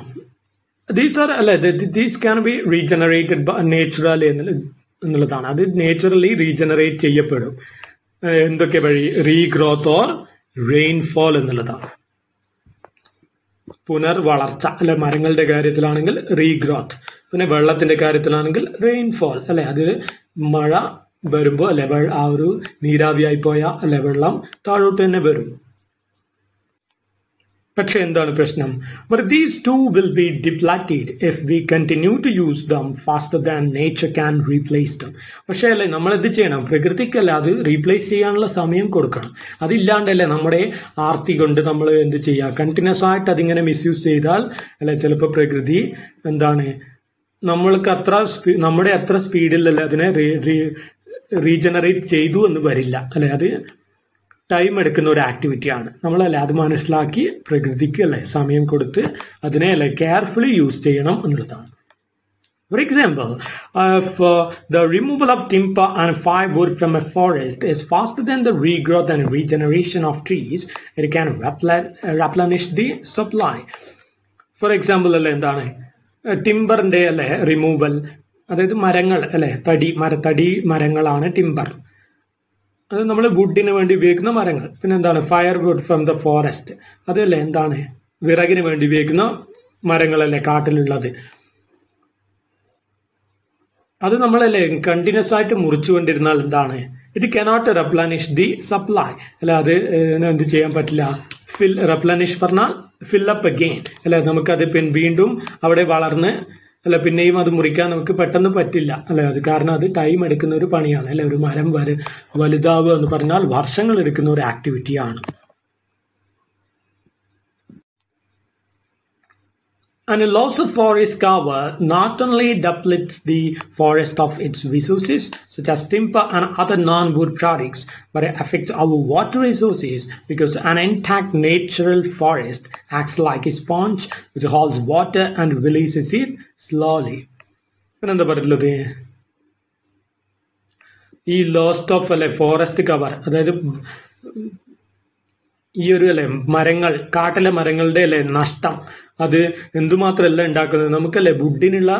ദീസ് ആർ അല്ലെ these can be regenerated naturally എന്നുള്ളതാണ്. അത് നേച്ചുറലി റീജനറേറ്റ് ചെയ്യപ്പെടും. എന്തൊക്കെ വഴി? റീഗ്രോത്ത് ഓർ റെയിൻഫോൾ എന്നുള്ളതാണ്. പുനർവളർച്ച അല്ലെ, മരങ്ങളുടെ കാര്യത്തിലാണെങ്കിൽ റീഗ്രോത്ത്, പിന്നെ വെള്ളത്തിന്റെ കാര്യത്തിലാണെങ്കിൽ റെയിൻഫോൾ അല്ലെ. അതിൽ മഴ വരുമ്പോൾ അല്ലെ ആ ഒരു നീരാവിയായി പോയ അല്ലെ വെള്ളം താഴോട്ട് തന്നെ വരും. പക്ഷെ എന്താണ് പ്രശ്നം? But these two will be depleted if we continue to use them faster than nature can replace them. പക്ഷേ അല്ലെ നമ്മൾ എന്ത് ചെയ്യണം? പ്രകൃതിക്കല്ല അത് റീപ്ലേസ് ചെയ്യാനുള്ള സമയം കൊടുക്കണം. അതില്ലാണ്ടല്ലേ നമ്മുടെ ആർത്തി കൊണ്ട് നമ്മൾ എന്ത് ചെയ്യുക? കണ്ടിന്യൂസ് ആയിട്ട് അതിങ്ങനെ മിസ്യൂസ് ചെയ്താൽ അല്ലെ ചിലപ്പോൾ പ്രകൃതി എന്താണ് നമ്മൾക്ക് നമ്മുടെ അത്ര സ്പീഡിലല്ലേ അതിനെ റീജനറേറ്റ് ചെയ്തു എന്ന് വരില്ല അല്ലെ. അത് ടൈം എടുക്കുന്ന ഒരു ആക്ടിവിറ്റിയാണ്. നമ്മളല്ലേ അത് മനസ്സിലാക്കി പ്രകൃതിക്ക് അല്ലെ സമയം കൊടുത്ത് അതിനെ അല്ലെ കെയർഫുള്ളി യൂസ് ചെയ്യണം എന്നുള്ളതാണ്. For example, if the removal of timber and firewood from a forest is faster than the regrowth and regeneration of trees, it can replenish the supply. For example, അല്ലെ എന്താണ് ടിംബറിന്റെ അല്ലെ റിമൂവൽ, അതായത് മരങ്ങൾ അല്ലെ തടി മരങ്ങളാണ് ടിംബർ. അത് നമ്മൾ വുഡിന് വേണ്ടി ഉപയോഗിക്കുന്ന മരങ്ങൾ. പിന്നെ എന്താണ് ഫയർവുഡ് ഫ്രം ദ ഫോറസ്റ്റ്, അതല്ലേ എന്താണ് വിറകിന് വേണ്ടി ഉപയോഗിക്കുന്ന മരങ്ങളല്ലേ കാട്ടിലുള്ളത്. അത് നമ്മളല്ലേ കണ്ടിന്യൂസ് ആയിട്ട് മുറിച്ചുകൊണ്ടിരുന്നാൽ എന്താണ് ഇറ്റ് കനോട്ട് റെപ്ലനിഷ് ദി സപ്ലൈ അല്ല. അത് എന്ത് ചെയ്യാൻ പറ്റില്ല? റെപ്ലനിഷ് പറഞ്ഞാൽ ഫില്ലപ്പ് അഗെയിൻ അല്ലെ. നമുക്കത് വീണ്ടും അവിടെ വളർന്ന് അല്ല പിന്നെയും അത് മുറിക്കാൻ നമുക്ക് പെട്ടെന്ന് പറ്റില്ല അല്ലെ. അത് കാരണം അത് ടൈം എടുക്കുന്ന ഒരു പണിയാണ് അല്ലെ. ഒരു മരം വലുതാവുക എന്ന് പറഞ്ഞാൽ വർഷങ്ങൾ എടുക്കുന്ന ഒരു ആക്ടിവിറ്റിയാണ്. And a loss of forest cover not only depletes the forest of its resources such as timber and other non-wood products, but it affects our water resources because an intact natural forest acts like a sponge which holds water and releases it slowly. എന്താ പറയുന്നത്? ഈ lost of അല്ലെ forest cover, അതായത് ഈ ഒരു അല്ലെ മരങ്ങൾ, കാട്ടിലെ മരങ്ങളുടെ അല്ലെ നഷ്ടം, അത് എന്തുമാത്രമല്ല ഉണ്ടാക്കുന്നത് നമുക്കല്ലേ വുഡിനുള്ള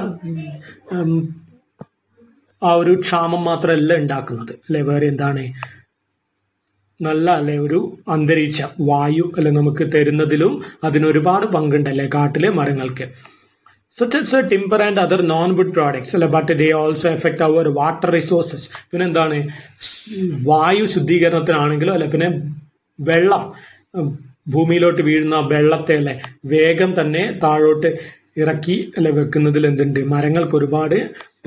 ആ ഒരു ക്ഷാമം മാത്രമല്ല ഉണ്ടാക്കുന്നത് അല്ലെ. വേറെ എന്താണ് നല്ല അല്ലെ ഒരു അന്തരീക്ഷ വായു അല്ലെ നമുക്ക് തരുന്നതിലും അതിനൊരുപാട് പങ്കുണ്ടല്ലേ കാട്ടിലെ മരങ്ങൾക്ക്. such as timber and other non-wood products, but they also affect our water resources. പിന്നെ എന്താണ്, വായു ശുദ്ധീകരണത്തിനാണെങ്കിലും അല്ലെ, പിന്നെ വെള്ളം, ഭൂമിയിലോട്ട് വീഴുന്ന വെള്ളത്തെ അല്ലെ വേഗം തന്നെ താഴോട്ട് ഇറക്കി അല്ലെ വെക്കുന്നതിൽ എന്തുണ്ട്, മരങ്ങൾക്ക് ഒരുപാട്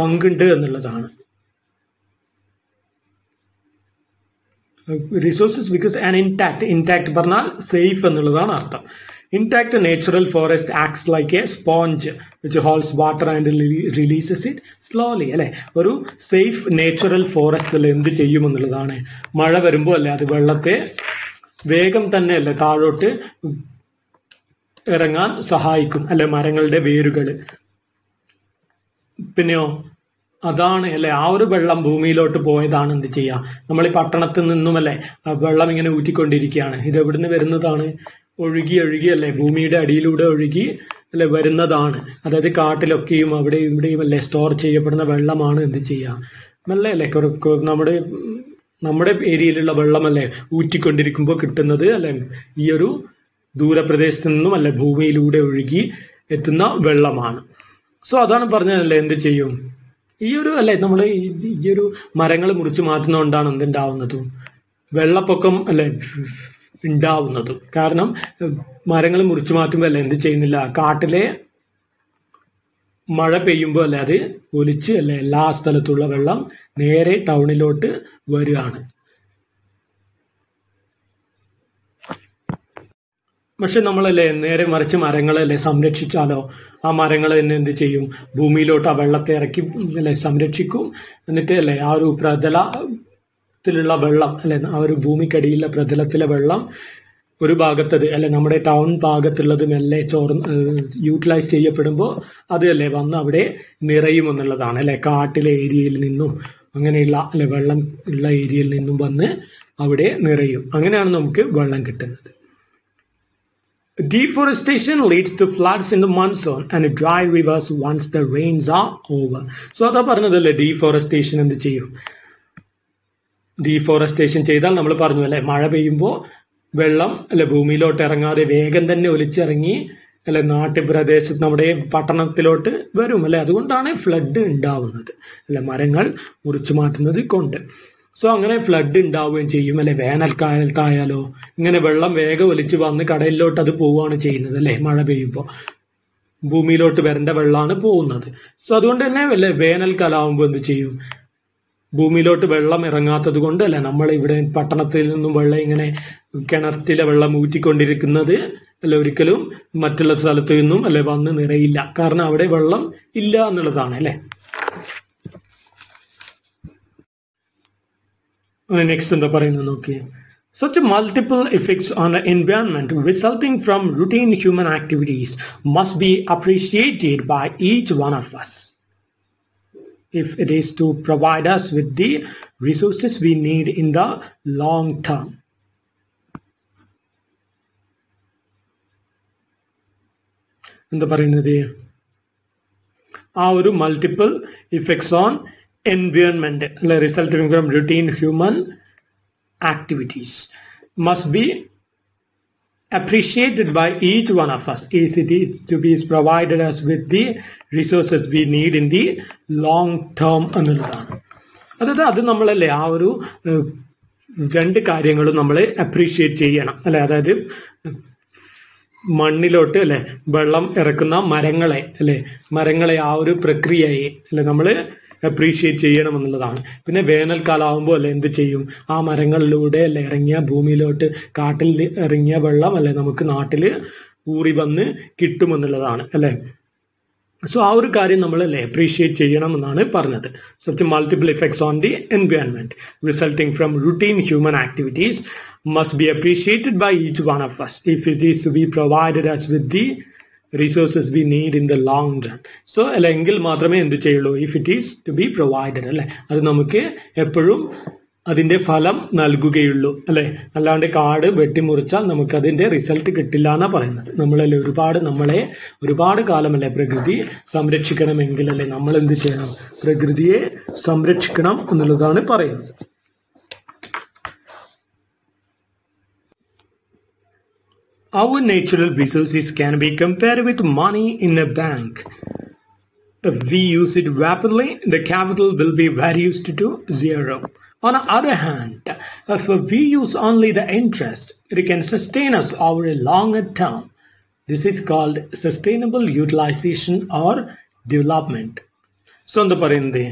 പങ്കുണ്ട് എന്നുള്ളതാണ്. റിസോഴ്സസ് ബിക്കോസ് ആൻ ഇൻടാക്ട് പറഞ്ഞാൽ സേഫ് എന്നുള്ളതാണ് അർത്ഥം. Intact natural forest acts like a sponge which holds water and releases it slowly. അല്ലെ, ഒരു സേഫ് നാച്ചുറൽ ഫോറസ്റ്റിൽ എന്ത് ചെയ്യുമെന്നുള്ളതാണ്, മഴ വരുമ്പോൾ അല്ലെ അത് വെള്ളത്തെ വേഗം തന്നെ അല്ലെ താഴോട്ട് ഇറങ്ങാൻ സഹായിക്കും അല്ലെ മരങ്ങളുടെ വേരുകൾ. പിന്നെയോ അതാണ് അല്ലെ, ആ ഒരു വെള്ളം ഭൂമിയിലോട്ട് പോയതാണ് എന്ത് ചെയ്യുക, നമ്മൾ ഈ പട്ടണത്തിൽ നിന്നും അല്ലെ വെള്ളം ഇങ്ങനെ ഊറ്റിക്കൊണ്ടിരിക്കുകയാണ്. ഇത് എവിടുന്ന് വരുന്നതാണ്, ഒഴുകി അല്ലെ ഭൂമിയുടെ അടിയിലൂടെ ഒഴുകി അല്ലെ വരുന്നതാണ്. അതായത് കാട്ടിലൊക്കെയും അവിടെയും ഇവിടെയും അല്ലെ സ്റ്റോർ ചെയ്യപ്പെടുന്ന വെള്ളമാണ് എന്ത് ചെയ്യുക, മെല്ലെ അല്ലെ നമ്മുടെ ഏരിയയിലുള്ള വെള്ളം അല്ലെ ഊറ്റിക്കൊണ്ടിരിക്കുമ്പോൾ കിട്ടുന്നത് അല്ലെ ഈ ഒരു ദൂരപ്രദേശത്ത് നിന്നും അല്ലെ ഭൂമിയിലൂടെ ഒഴുകി എത്തുന്ന വെള്ളമാണ്. സോ അതാണ് പറഞ്ഞതല്ലേ, എന്ത് ചെയ്യും, ഈ ഒരു അല്ലെ നമ്മൾ ഈ ഒരു മരങ്ങൾ മുറിച്ചു മാറ്റുന്നതുകൊണ്ടാണ് എന്തുണ്ടാവുന്നത്, വെള്ളപ്പൊക്കം അല്ലെ ഉണ്ടാവുന്നതും. കാരണം മരങ്ങൾ മുറിച്ചു മാറ്റുമ്പോൾ അല്ലെ എന്ത് ചെയ്യുന്നില്ല, കാട്ടിലെ മഴ പെയ്യുമ്പോൾ അല്ലെ അത് ഒലിച്ച് അല്ലെ എല്ലാ സ്ഥലത്തുള്ള വെള്ളം നേരെ ടൗണിലോട്ട് വരികയാണ്. പക്ഷെ നമ്മളല്ലേ നേരെ മറിച്ച് മരങ്ങളല്ലേ സംരക്ഷിച്ചാലോ, ആ മരങ്ങൾ തന്നെ എന്ത് ചെയ്യും, ഭൂമിയിലോട്ട് ആ വെള്ളത്തെ ഇറക്കി അല്ലെ സംരക്ഷിക്കും. എന്നിട്ട് അല്ലെ ആ ഒരു പ്രതലത്തിലുള്ള വെള്ളം അല്ലെ, ആ ഒരു ഭൂമിക്കടിയിലെ പ്രതലത്തിലെ വെള്ളം ഒരു ഭാഗത്തത് അല്ലെ നമ്മുടെ ടൗൺ ഭാഗത്തുള്ളത് മെല്ലെ യൂട്ടിലൈസ് ചെയ്യപ്പെടുമ്പോൾ അത് അല്ലെ വന്ന് അവിടെ നിറയുമെന്നുള്ളതാണ് അല്ലെ. കാട്ടിലെ ഏരിയയിൽ നിന്നും അങ്ങനെയുള്ള അല്ലെ വെള്ളം ഉള്ള ഏരിയയിൽ നിന്നും വന്ന് അവിടെ നിറയും. അങ്ങനെയാണ് നമുക്ക് വെള്ളം കിട്ടുന്നത്. Deforestation leads to floods in the monsoon and dry rivers once the rains are over. So അതാ പറഞ്ഞതല്ലേ, ഡീഫോറസ്റ്റേഷൻ എന്ത് ചെയ്യും, ഡീഫോറസ്റ്റേഷൻ ചെയ്താൽ നമ്മൾ പറഞ്ഞു അല്ലെ, മഴ പെയ്യുമ്പോൾ വെള്ളം അല്ലെ ഭൂമിയിലോട്ട് ഇറങ്ങാതെ വേഗം തന്നെ ഒലിച്ചിറങ്ങി അല്ലെ നാട്ടുപ്രദേശത്ത് നമ്മുടെ പട്ടണത്തിലോട്ട് വരും അല്ലെ. അതുകൊണ്ടാണ് ഫ്ലഡ് ഉണ്ടാവുന്നത് അല്ലെ, മരങ്ങൾ മുറിച്ചു മാറ്റുന്നത് കൊണ്ട്. സോ അങ്ങനെ ഫ്ലഡ് ഉണ്ടാവുകയും ചെയ്യും അല്ലെ. വേനൽക്കാലത്തായാലോ ഇങ്ങനെ വെള്ളം വേഗം ഒലിച്ച് വന്ന് കടലിലോട്ട് അത് പോവുകയാണ് ചെയ്യുന്നത് അല്ലെ. മഴ പെയ്യുമ്പോൾ ഭൂമിയിലോട്ട് വരേണ്ട വെള്ളമാണ് പോകുന്നത്. സോ അതുകൊണ്ട് തന്നെ അല്ലെ വേനൽക്കാലാവുമ്പോൾ എന്ത് ചെയ്യും, ഭൂമിയിലോട്ട് വെള്ളം ഇറങ്ങാത്തത് കൊണ്ട് അല്ലെ നമ്മൾ ഇവിടെ പട്ടണത്തിൽ നിന്നും വെള്ളം ഇങ്ങനെ കിണറ്റിലെ വെള്ളം ഊറ്റിക്കൊണ്ടിരിക്കുന്നത് അല്ല ഒരിക്കലും മറ്റുള്ള സ്ഥലത്ത് നിന്നും അല്ലെ വന്ന് നിറയില്ല. കാരണം അവിടെ വെള്ളം ഇല്ല എന്നുള്ളതാണ് അല്ലെ. നെക്സ്റ്റ് എന്താ പറയുന്നത് നോക്കിയേ. Such multiple effects on the environment resulting from routine human activities must be appreciated by each one of us if it is to provide us with the resources we need in the long term. എന്താ പറയുന്നത്, ആ ഒരു multiple effects on environment resulting from routine human activities must be appreciated by each one of us if it is to be provided us with the resources we need in the long term എന്നുള്ളതാണ്. അതായത് അത് നമ്മളല്ലേ ആ ഒരു രണ്ട് കാര്യങ്ങളും നമ്മൾ appreciate ചെയ്യണം അല്ലെ. അതായത് മണ്ണിലോട്ട് അല്ലെ വെള്ളം ഇറക്കുന്ന മരങ്ങളെ ആ ഒരു പ്രക്രിയയെ അല്ലെ നമ്മൾ അപ്രീഷിയേറ്റ് ചെയ്യണം എന്നുള്ളതാണ്. പിന്നെ വേനൽക്കാലാവുമ്പോൾ അല്ലെ എന്ത് ചെയ്യും, ആ മരങ്ങളിലൂടെ അല്ലെ ഇറങ്ങിയ ഭൂമിയിലോട്ട് കാട്ടിൽ ഇറങ്ങിയ വെള്ളം അല്ലെ നമുക്ക് നാട്ടിൽ ഊറി വന്ന് കിട്ടുമെന്നുള്ളതാണ് അല്ലെ. സോ ആ ഒരു കാര്യം നമ്മൾ അല്ലെ അപ്രീഷിയേറ്റ് ചെയ്യണം എന്നാണ് പറഞ്ഞത്. Such multiple effects on the environment resulting from routine human activities must be appreciated by each one of us if it is to be provided us with the resources we need in the long run. So അല്ലെ എങ്കിൽ മാത്രമേ എന്ത് ചെയ്യുള്ളൂ, if it is to be provided അല്ലെ അത് നമുക്ക് എപ്പോഴും അതിന്റെ ഫലം നൽകുകയുള്ളൂ അല്ലെ. അല്ലാണ്ട് കാട് വെട്ടിമുറിച്ചാൽ നമുക്ക് അതിന്റെ റിസൾട്ട് കിട്ടില്ല എന്നാ പറയുന്നത്. നമ്മളല്ലേ ഒരുപാട് കാലം അല്ലെ പ്രകൃതി സംരക്ഷിക്കണമെങ്കിൽ അല്ലെ നമ്മൾ എന്ത് ചെയ്യണം, പ്രകൃതിയെ സംരക്ഷിക്കണം എന്നുള്ളതാണ് പറയുന്നത്. Our natural resources can be compared with money in a bank. If we use it rapidly, the capital will be reduced to zero. On the other hand, if we use only the interest, it can sustain us over a longer term. This is called sustainable utilization or development. So എന്താ പറയുന്നത്,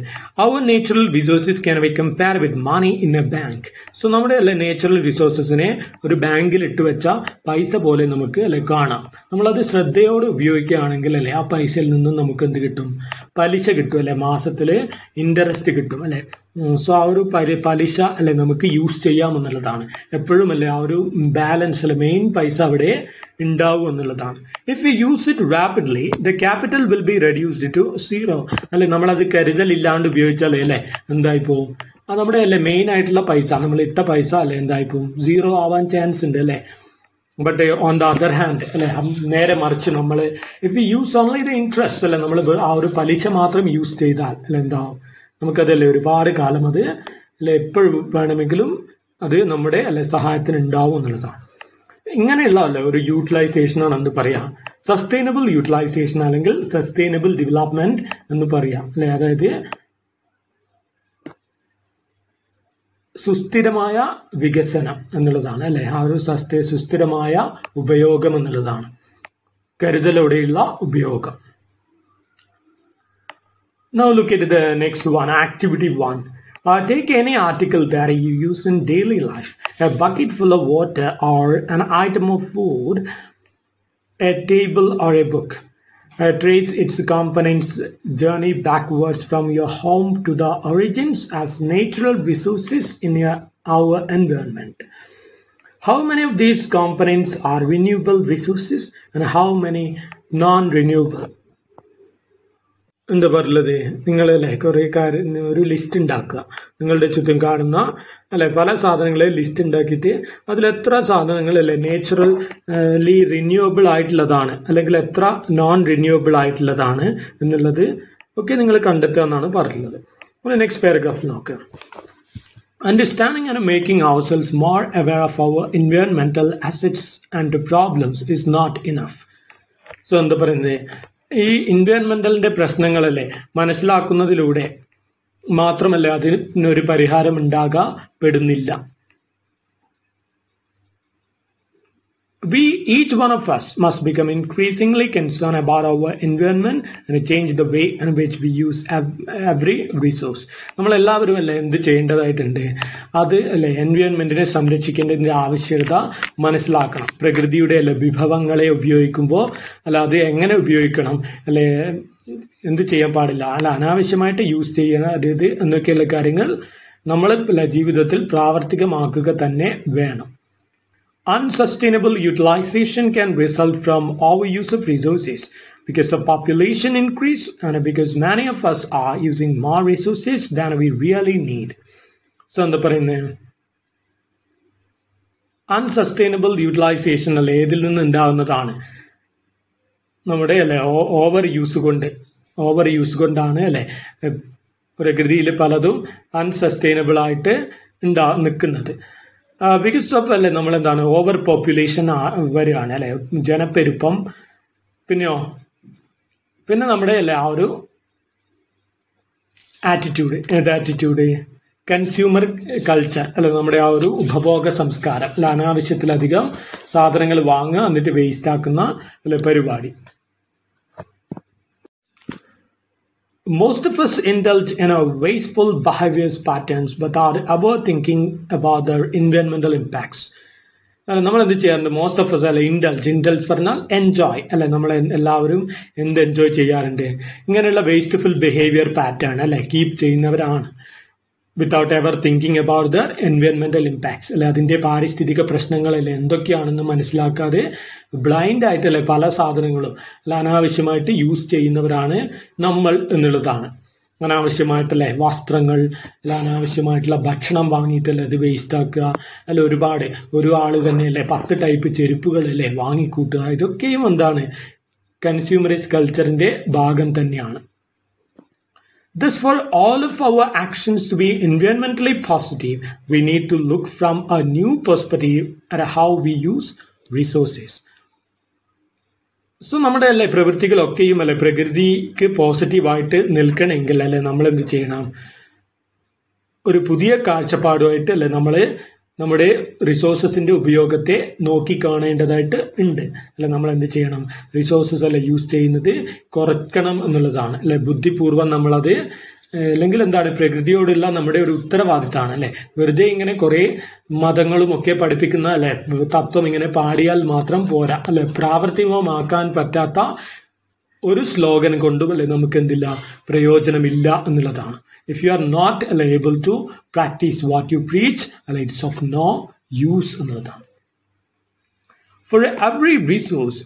our natural resources can be compared with money in a bank. So നമ്മുടെ അല്ലെ natural റിസോഴ്സസിനെ ഒരു ബാങ്കിൽ ഇട്ട് വെച്ച പൈസ പോലെ നമുക്ക് അല്ലെ കാണാം. നമ്മളത് ശ്രദ്ധയോടെ ഉപയോഗിക്കുകയാണെങ്കിൽ അല്ലെ ആ പൈസയിൽ നിന്നും നമുക്ക് എന്ത് കിട്ടും, പലിശ കിട്ടും അല്ലെ, മാസത്തില് ഇൻട്രസ്റ്റ് കിട്ടും അല്ലെ. സോ ആ ഒരു പലിശ അല്ലെ നമുക്ക് യൂസ് ചെയ്യാമെന്നുള്ളതാണ്. എപ്പോഴും അല്ലെ ആ ഒരു ബാലൻസ് അല്ലെ മെയിൻ പൈസ അവിടെ ഉണ്ടാവും എന്നുള്ളതാണ്. If you use it rapidly the capital will be reduced to zero. അല്ലെ നമ്മളത് കരുതലില്ലാണ്ട് ഉപയോഗിച്ചാലേ അല്ലെ എന്തായിപ്പോവും, അത് നമ്മുടെ അല്ലെ മെയിൻ ആയിട്ടുള്ള പൈസ, നമ്മൾ ഇട്ട പൈസ അല്ലെ എന്തായിപ്പോവും, സീറോ ആവാൻ ചാൻസ് ഉണ്ട് അല്ലെ. But on the other hand അല്ലെ നേരെ മറിച്ച് നമ്മൾ if you use only the interest അല്ലെ, നമ്മൾ ആ ഒരു പലിശ മാത്രം യൂസ് ചെയ്താൽ അല്ലെ എന്താവും, നമുക്കതല്ലേ ഒരുപാട് കാലം അത് അല്ലെ എപ്പോഴും വേണമെങ്കിലും അത് നമ്മുടെ അല്ലെ സഹായത്തിന് ഉണ്ടാവും എന്നുള്ളതാണ്. ഇങ്ങനെയുള്ള അല്ലെ ഒരു യൂട്ടിലൈസേഷൻ ആണ് എന്ന് പറയാം സസ്റ്റൈനബിൾ യൂട്ടിലൈസേഷൻ അല്ലെങ്കിൽ സസ്റ്റൈനബിൾ ഡെവലപ്മെന്റ് എന്ന് പറയാം അല്ലെ. അതായത് സുസ്ഥിരമായ വികസനം എന്നുള്ളതാണ് അല്ലെ, ആ ഒരു സുസ്ഥിരമായ ഉപയോഗം എന്നുള്ളതാണ്, കരുതലോടെയുള്ള ഉപയോഗം. Now look at the next one, activity 1. Take any article that you use in daily life, a bucket full of water or an item of food, a table or a book. Trace its components journey backwards from your home to the origins as natural resources in our environment. How many of these components are renewable resources and how many non-renewable? എന്താ പറയുന്നത്, നിങ്ങളല്ലേ കുറെ കാര്യം ഒരു list ഉണ്ടാക്കുക, നിങ്ങളുടെ ചുറ്റും കാണുന്ന അല്ലെ പല സാധനങ്ങളെ ലിസ്റ്റ് ഉണ്ടാക്കിയിട്ട് അതിൽ എത്ര സാധനങ്ങൾ അല്ലെ നേച്ചുറലി റിന്യൂവബിൾ ആയിട്ടുള്ളതാണ് അല്ലെങ്കിൽ എത്ര നോൺ റിന്യൂവബിൾ ആയിട്ടുള്ളതാണ് എന്നുള്ളത് ഒക്കെ നിങ്ങൾ കണ്ടെത്തുക എന്നാണ് പറഞ്ഞത്. നെക്സ്റ്റ് പാരഗ്രാഫ് നോക്കുക. Understanding and making ourselves more aware of our environmental assets and problems is not enough. So എന്താ പറയുന്നത്, ഈ എൻവയോൺമെന്റലിന്റെ പ്രശ്നങ്ങളല്ലേ മനസ്സിലാക്കുന്നതിലൂടെ മാത്രമല്ല അതിനൊരു പരിഹാരം ഉണ്ടാകപ്പെടുന്നില്ല. Each one of us must become increasingly concerned about our environment and change the way in which we use every resource. നമ്മളെല്ലാവരും അല്ലേ എന്ത് ചെയ്യേണ്ടതായിട്ടുണ്ട്, അത് അല്ലെ എൻവയോൺമെന്റിനെ സംരക്ഷിക്കേണ്ടതിന്റെ ആവശ്യകത മനസ്സിലാക്കണം. പ്രകൃതിയുടെ അല്ലെ വിഭവങ്ങളെ ഉപയോഗിക്കുമ്പോൾ അല്ല അത് എങ്ങനെ ഉപയോഗിക്കണം, അല്ലെ എന്ത് ചെയ്യാൻ പാടില്ല, അല്ല അനാവശ്യമായിട്ട് യൂസ് ചെയ്യരുത് എന്നൊക്കെയുള്ള കാര്യങ്ങൾ നമ്മൾ ജീവിതത്തിൽ പ്രാവർത്തികമാക്കുക തന്നെ വേണം. Unsustainable utilization can result from overuse of resources because of population increase and because many of us are using more resources than we really need. So എന്താ പറയുന്നത്, അൺസസ്റ്റൈനബിൾ യൂട്ടിലൈസേഷൻ അല്ലെ ഏതിൽ നിന്ന് ഉണ്ടാകുന്നതാണ്, നമ്മുടെ അല്ലെ ഓവർ യൂസ് കൊണ്ടാണ് അല്ലെ പ്രകൃതിയിൽ പലതും അൺസസ്റ്റൈനബിൾ ആയിട്ട് നിൽക്കുന്നത്. ബിക്കോസ് ഓഫ് അല്ലെ നമ്മളെന്താണ് ഓവർ പോപ്പുലേഷൻ വരികയാണ് അല്ലെ, ജനപ്പെരുപ്പം, പിന്നെ നമ്മുടെ അല്ലെ ആ ഒരു ആറ്റിറ്റ്യൂഡ് കൺസ്യൂമർ കൾച്ചർ അല്ലെ, നമ്മുടെ ആ ഒരു ഉപഭോഗ സംസ്കാരം അല്ലെ, അനാവശ്യത്തിലധികം സാധനങ്ങൾ വാങ്ങുക എന്നിട്ട് വേസ്റ്റ് ആക്കുന്ന അല്ലെ പരിപാടി. Most of us indulge in our wasteful behaviors patterns without ever thinking about their environmental impacts. നമ്മൾ എന്ത് ചെയ്യാറുണ്ട്, മോസ്റ്റ് ഓഫ് us അല്ലെ ഇൻഡൽജ് പറഞ്ഞാൽ എൻജോയ് അല്ലെ, നമ്മൾ എല്ലാവരും എന്ത് എൻജോയ് ചെയ്യാറുണ്ട്, ഇങ്ങനെയുള്ള വേസ്റ്റ്ഫുൾ ബിഹേവിയർ പാറ്റേൺ അല്ലെ കീപ് ചെയ്യുന്നവരാണ്. Without ever thinking about their എൻവയോൺമെന്റൽ ഇമ്പാക്ട്സ് അല്ലെ, അതിന്റെ പാരിസ്ഥിതിക പ്രശ്നങ്ങളല്ലേ എന്തൊക്കെയാണെന്ന് മനസ്സിലാക്കാതെ ബ്ലൈൻഡ് ആയിട്ടല്ലേ പല സാധനങ്ങളും അല്ല അനാവശ്യമായിട്ട് യൂസ് ചെയ്യുന്നവരാണ് നമ്മൾ എന്നുള്ളതാണ്. അനാവശ്യമായിട്ടല്ലേ വസ്ത്രങ്ങൾ അല്ല അനാവശ്യമായിട്ടുള്ള ഭക്ഷണം വാങ്ങിയിട്ടല്ലേ അത് വേസ്റ്റ് ആക്കുക അല്ല, ഒരു ആള് തന്നെ അല്ലേ 10 ടൈപ്പ് ചെരുപ്പുകളല്ലേ വാങ്ങിക്കൂട്ടുക, ഇതൊക്കെയും എന്താണ് കൺസ്യൂമറിസ്റ്റ് കൾച്ചറിന്റെ ഭാഗം തന്നെയാണ്. Thus, for all of our actions to be environmentally positive, we need to look from a new perspective at how we use resources. So നമ്മുടെ അല്ലെ പ്രവൃത്തികളൊക്കെയും അല്ലെ പ്രകൃതിക്ക് പോസിറ്റീവായിട്ട് നിൽക്കണമെങ്കിൽ അല്ലെ നമ്മൾ എന്ത് ചെയ്യണം? ഒരു പുതിയ കാഴ്ചപ്പാടുമായിട്ട് അല്ലെ നമ്മുടെ റിസോഴ്സസിന്റെ ഉപയോഗത്തെ നോക്കിക്കാണേണ്ടതായിട്ട് ഉണ്ട്. അല്ലെ നമ്മൾ എന്ത് ചെയ്യണം? റിസോഴ്സസ് അല്ലെ യൂസ് ചെയ്യുന്നത് കുറയ്ക്കണം എന്നുള്ളതാണ് അല്ലെ. ബുദ്ധിപൂർവ്വം നമ്മളത് അല്ലെങ്കിൽ എന്താണ് പ്രകൃതിയോടുള്ള നമ്മുടെ ഒരു ഉത്തരവാദിത്തമാണ് അല്ലെ. വെറുതെ ഇങ്ങനെ കുറെ മതങ്ങളും ഒക്കെ പഠിപ്പിക്കുന്ന അല്ലെ തത്വം ഇങ്ങനെ പാടിയാൽ മാത്രം പോരാ അല്ലെ. പ്രാവർത്തികമാക്കാൻ പറ്റാത്ത ഒരു സ്ലോഗൻ കൊണ്ടും അല്ലെ നമുക്ക് എന്തില്ല പ്രയോജനമില്ല എന്നുള്ളതാണ്. If you are not able to practice what you preach, it's of no use എന്നുള്ളതാണ്. For every resource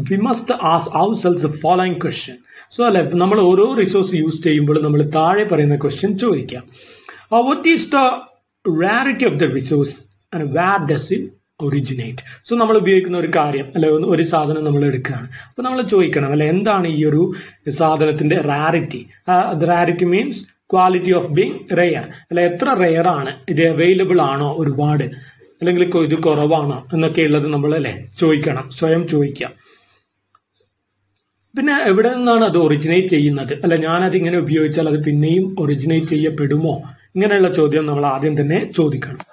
we must ask ourselves the following question. So അല്ലെ നമ്മൾ ഓരോ റിസോഴ്സ് യൂസ് ചെയ്യുമ്പോൾ നമ്മൾ താഴെ പറയുന്ന ക്വസ്റ്റ്യൻ ചോദിക്കാം. What is the rarity of the resource and where does it originate? So നമ്മൾ ഉപയോഗിക്കുന്ന ഒരു കാര്യം അല്ലെ ഒരു സാധനം നമ്മൾ എടുക്കുകയാണ്. അപ്പൊ നമ്മൾ ചോദിക്കണം അല്ലെ എന്താണ് ഈ ഒരു സാധനത്തിന്റെ rarity? Rarity means quality of being rare അല്ലെ. എത്ര റെയർ ആണ് ഇത്? അവൈലബിൾ ആണോ ഒരുപാട്, അല്ലെങ്കിൽ ഇത് കുറവാണോ എന്നൊക്കെ ഉള്ളത് നമ്മൾ അല്ലെ ചോദിക്കണം, സ്വയം ചോദിക്കാം. പിന്നെ എവിടെ നിന്നാണ് അത് ഒറിജിനേറ്റ് ചെയ്യുന്നത്? അല്ല ഞാനത് ഇങ്ങനെ ഉപയോഗിച്ചാൽ അത് പിന്നെയും ഒറിജിനേറ്റ് ചെയ്യപ്പെടുമോ? ഇങ്ങനെയുള്ള ചോദ്യം നമ്മൾ ആദ്യം തന്നെ ചോദിക്കണം.